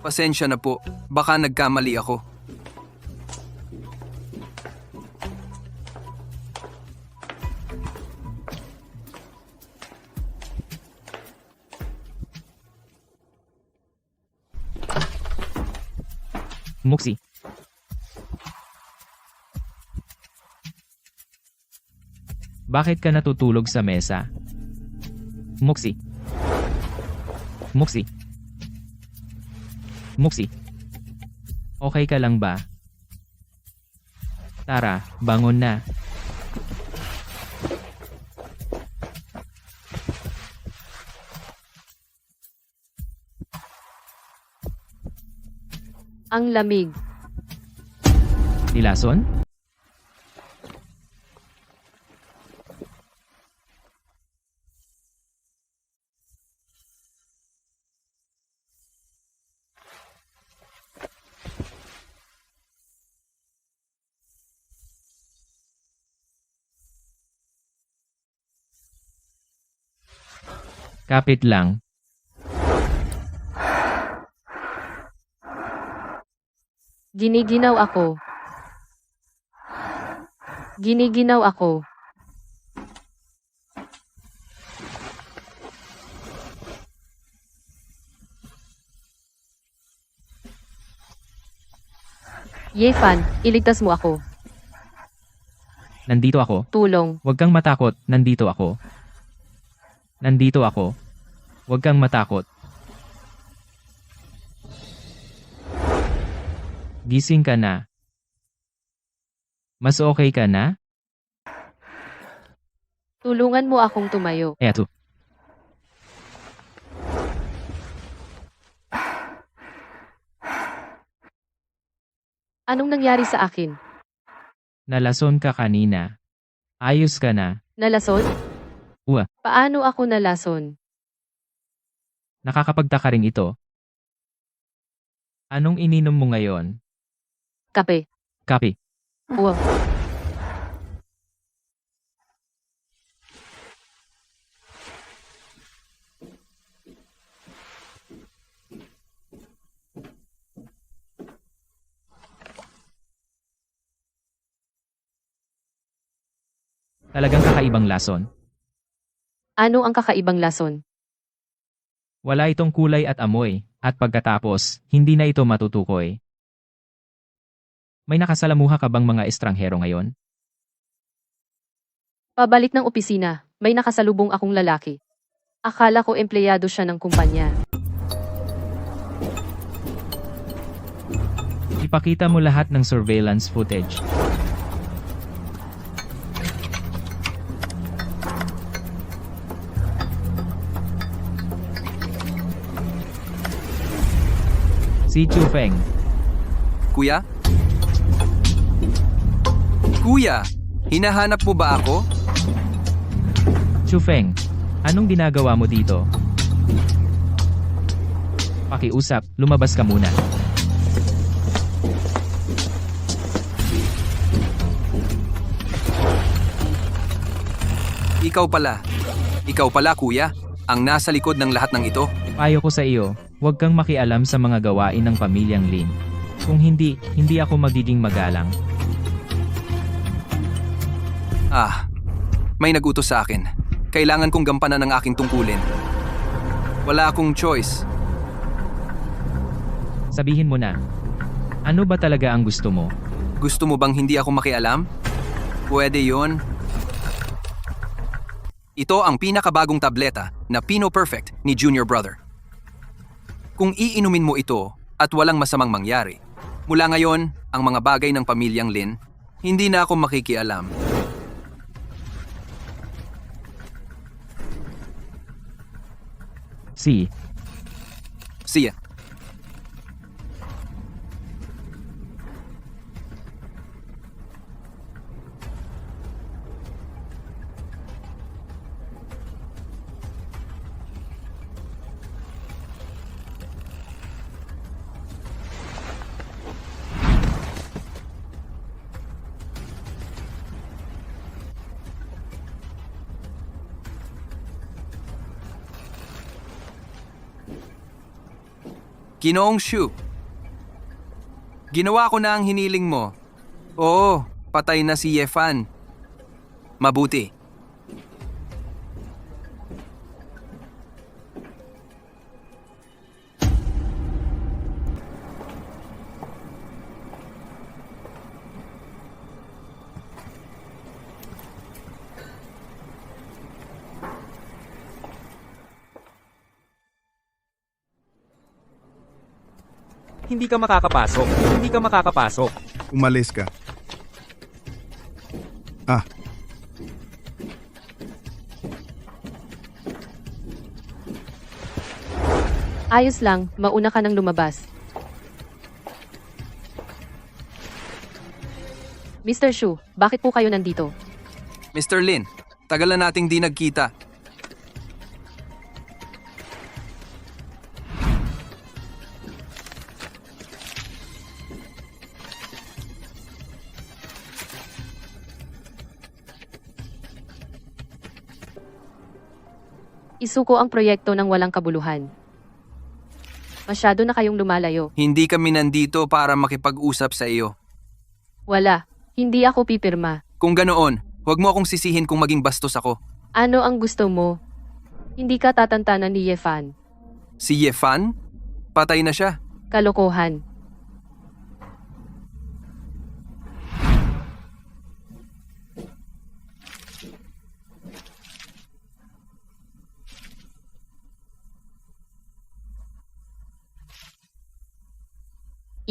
Speaker 4: Pasensya na po, baka nagkamali ako.
Speaker 5: Muksi. Bakit ka natutulog sa mesa? Muksi. Muksi. Muksi. Okay ka lang ba? Tara, bangon na.
Speaker 2: Ang lamig.
Speaker 5: Nilason? Kapit lang.
Speaker 2: Giniginaw ako. Giniginaw ako. Yefan, iligtas mo ako.
Speaker 5: Nandito ako.
Speaker 2: Tulong.
Speaker 5: Huwag kang matakot, nandito ako. Nandito ako. Huwag kang matakot. Gising ka na. Mas okay ka na?
Speaker 2: Tulungan mo akong tumayo.
Speaker 5: Eto.
Speaker 2: Anong nangyari sa akin?
Speaker 5: Nalason ka kanina. Ayos ka na.
Speaker 2: Nalason?
Speaker 5: Uwa.
Speaker 2: Paano ako nalason?
Speaker 5: Nakakapagtaka rin ito. Anong ininom mo ngayon?
Speaker 2: Kape.
Speaker 5: Kape.
Speaker 2: Wow.
Speaker 5: Talagang kakaibang lason.
Speaker 2: Ano ang kakaibang lason?
Speaker 5: Wala itong kulay at amoy, at pagkatapos, hindi na ito matutukoy. May nakasalamuha ka bang mga estranghero ngayon?
Speaker 2: Pabalik ng opisina, may nakasalubong akong lalaki. Akala ko empleyado siya ng kumpanya.
Speaker 5: Ipakita mo lahat ng surveillance footage. Si Chu Feng.
Speaker 4: Kuya? Kuya, hinahanap mo ba ako?
Speaker 5: Chu Feng, anong ginagawa mo dito? Pakiusap, lumabas ka muna.
Speaker 4: Ikaw pala kuya, ang nasa likod ng lahat ng ito.
Speaker 5: Payo ko sa iyo, huwag kang makialam sa mga gawain ng pamilyang Lin. Kung hindi, hindi ako magiging magalang.
Speaker 4: May nagutos sa akin. Kailangan kong gampanan ang aking tungkulin. Wala akong choice.
Speaker 5: Sabihin mo na, ano ba talaga ang gusto mo?
Speaker 4: Gusto mo bang hindi ako makialam? Pwede yon. Ito ang pinakabagong tableta na Pino Perfect ni Junior Brother. Kung iinumin mo ito at walang masamang mangyari, mula ngayon, ang mga bagay ng pamilyang Lin, hindi na ako makikialam.
Speaker 5: Si,
Speaker 4: Siya. Ginoong Shu. Ginawa ko na ang hiniling mo. Oo, patay na si Yefan. Mabuti.
Speaker 3: Hindi ka makakapasok. Hindi ka makakapasok.
Speaker 7: Umalis ka. Ah,
Speaker 2: Ayos lang, mauna ka nang lumabas. Mr. Shu, bakit po kayo nandito?
Speaker 4: Mr. Lin, tagal na nating di nagkita.
Speaker 2: Isuko ang proyekto ng walang kabuluhan. Masyado na kayong lumalayo.
Speaker 4: Hindi kami nandito para makipag-usap sa iyo.
Speaker 2: Wala, hindi ako pipirma.
Speaker 4: Kung ganoon, huwag mo akong sisihin kung maging bastos ako.
Speaker 2: Ano ang gusto mo? Hindi ka tatantanan ni Yefan.
Speaker 4: Si Yefan? Patay na siya.
Speaker 2: Kalokohan.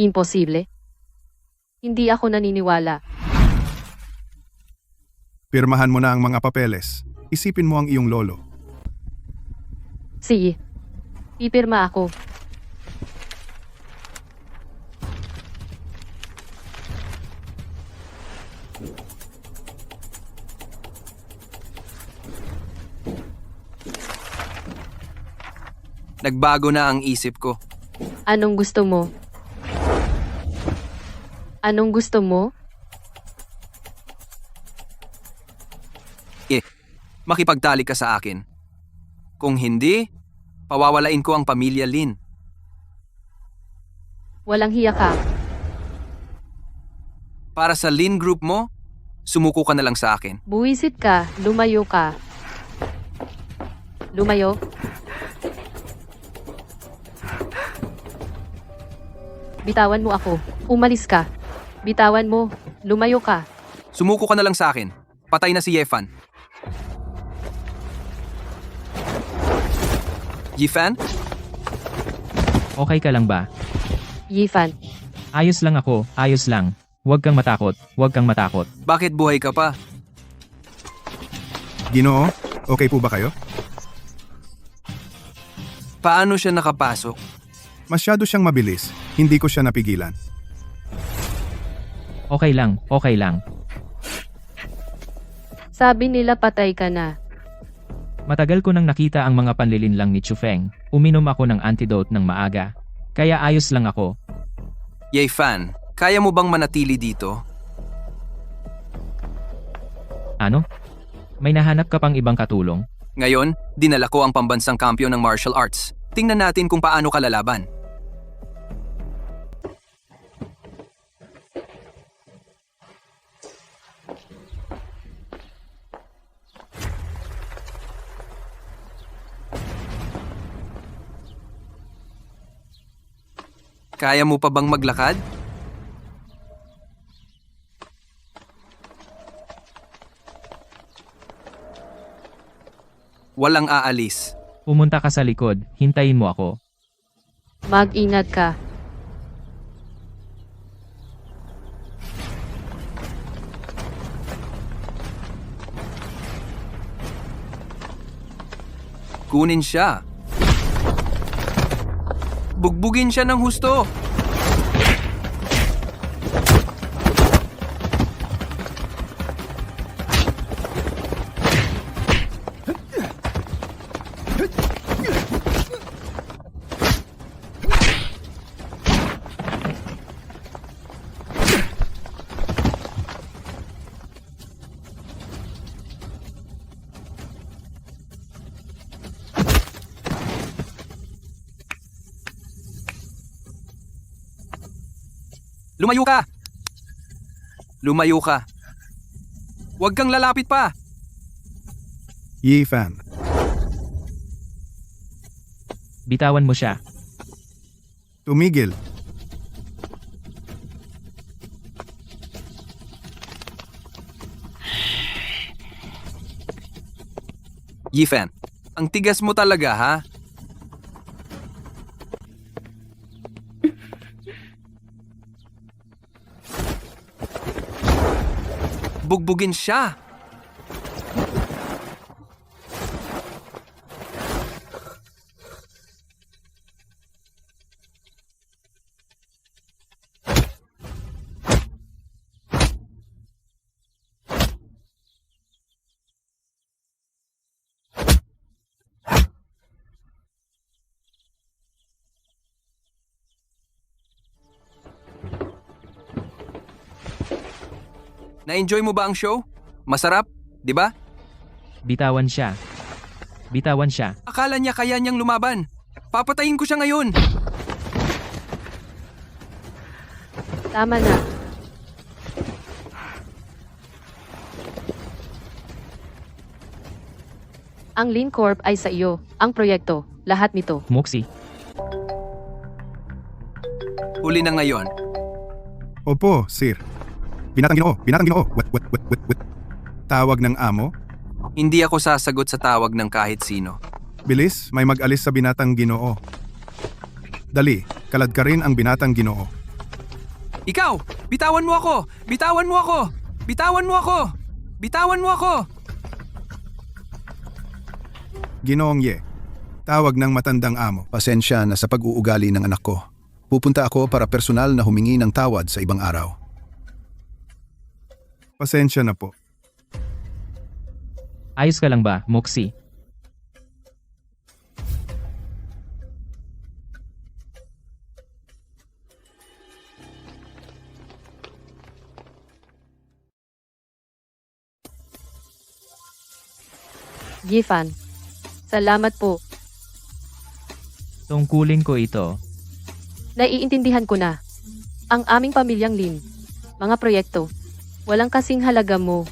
Speaker 2: Imposible. Hindi ako naniniwala.
Speaker 7: pirmahan mo na ang mga papeles. Isipin mo ang iyong lolo.
Speaker 2: Sige. Pipirma ako.
Speaker 4: Nagbago na ang isip ko.
Speaker 2: Anong gusto mo? Anong gusto mo?
Speaker 4: Makipagtalik ka sa akin. Kung hindi, pawawalain ko ang pamilya Lin.
Speaker 2: Walang hiya ka.
Speaker 4: Para sa Lin Group mo, sumuko ka na lang sa akin.
Speaker 2: Buwisit ka, lumayo ka. Lumayo. Bitawan mo ako. Umalis ka. Bitawan mo. Lumayo ka.
Speaker 4: Sumuko ka na lang sa akin. Patay na si Yefan. Yifan?
Speaker 5: Okay ka lang ba?
Speaker 2: Yifan.
Speaker 5: Ayos lang ako, ayos lang. Huwag kang matakot, huwag kang matakot.
Speaker 4: Bakit buhay ka pa?
Speaker 7: Ginoo, okay po ba kayo?
Speaker 4: Paano siya nakapasok?
Speaker 7: Masyado siyang mabilis. Hindi ko siya napigilan.
Speaker 5: Okay lang, okay lang.
Speaker 2: Sabi nila patay ka na.
Speaker 5: Matagal ko nang nakita ang mga panlilinlang ni Chufeng. Uminom ako ng antidote ng maaga. Kaya ayos lang ako.
Speaker 4: Yefan, kaya mo bang manatili dito?
Speaker 5: Ano? May nahanap ka pang ibang katulong?
Speaker 4: Ngayon, dinala ko ang pambansang kampiyon ng martial arts. Tingnan natin kung paano ka lalaban. Kaya mo pa bang maglakad? Walang aalis.
Speaker 5: Pumunta ka sa likod, hintayin mo ako.
Speaker 2: Mag-ingat ka.
Speaker 4: Kunin siya. Bugbugin siya ng husto. Lumayo ka! Lumayo ka. Huwag kang lalapit pa.
Speaker 7: Yi Fan.
Speaker 5: Bitawan mo siya.
Speaker 7: Tumigil.
Speaker 4: Yifan, ang tigas mo talaga ha? Bugbugin siya. Na-enjoy mo ba ang show? Masarap, di ba?
Speaker 5: Bitawan siya. Bitawan siya.
Speaker 4: Akala niya kaya niyang lumaban. Papatayin ko siya ngayon.
Speaker 2: Tama na. Ang Lin Corp ay sa iyo. Ang proyekto, lahat nito.
Speaker 5: Moxie.
Speaker 4: Huli na ngayon.
Speaker 7: Opo, sir. Binatang Ginoo, binatang Ginoo. What? Tawag ng amo?
Speaker 4: Hindi ako sasagot sa tawag ng kahit sino.
Speaker 7: Bilis, may mag-alis sa binatang Ginoo. Dali, kalad ka rin ang binatang Ginoo.
Speaker 4: Ikaw! Bitawan mo ako! Bitawan mo ako! Bitawan mo ako! Bitawan mo ako!
Speaker 7: Ginoong Ye, tawag ng matandang amo.
Speaker 1: Pasensya na sa pag-uugali ng anak ko. Pupunta ako para personal na humingi ng tawad sa ibang araw.
Speaker 7: Pasensya na po.
Speaker 5: Ayos ka lang ba, Moxie?
Speaker 2: Gifan. Salamat po.
Speaker 5: Tungkulin ko ito.
Speaker 2: Naiintindihan ko na. Ang aming pamilyang Lin. Mga proyekto. Walang kasing halaga mo.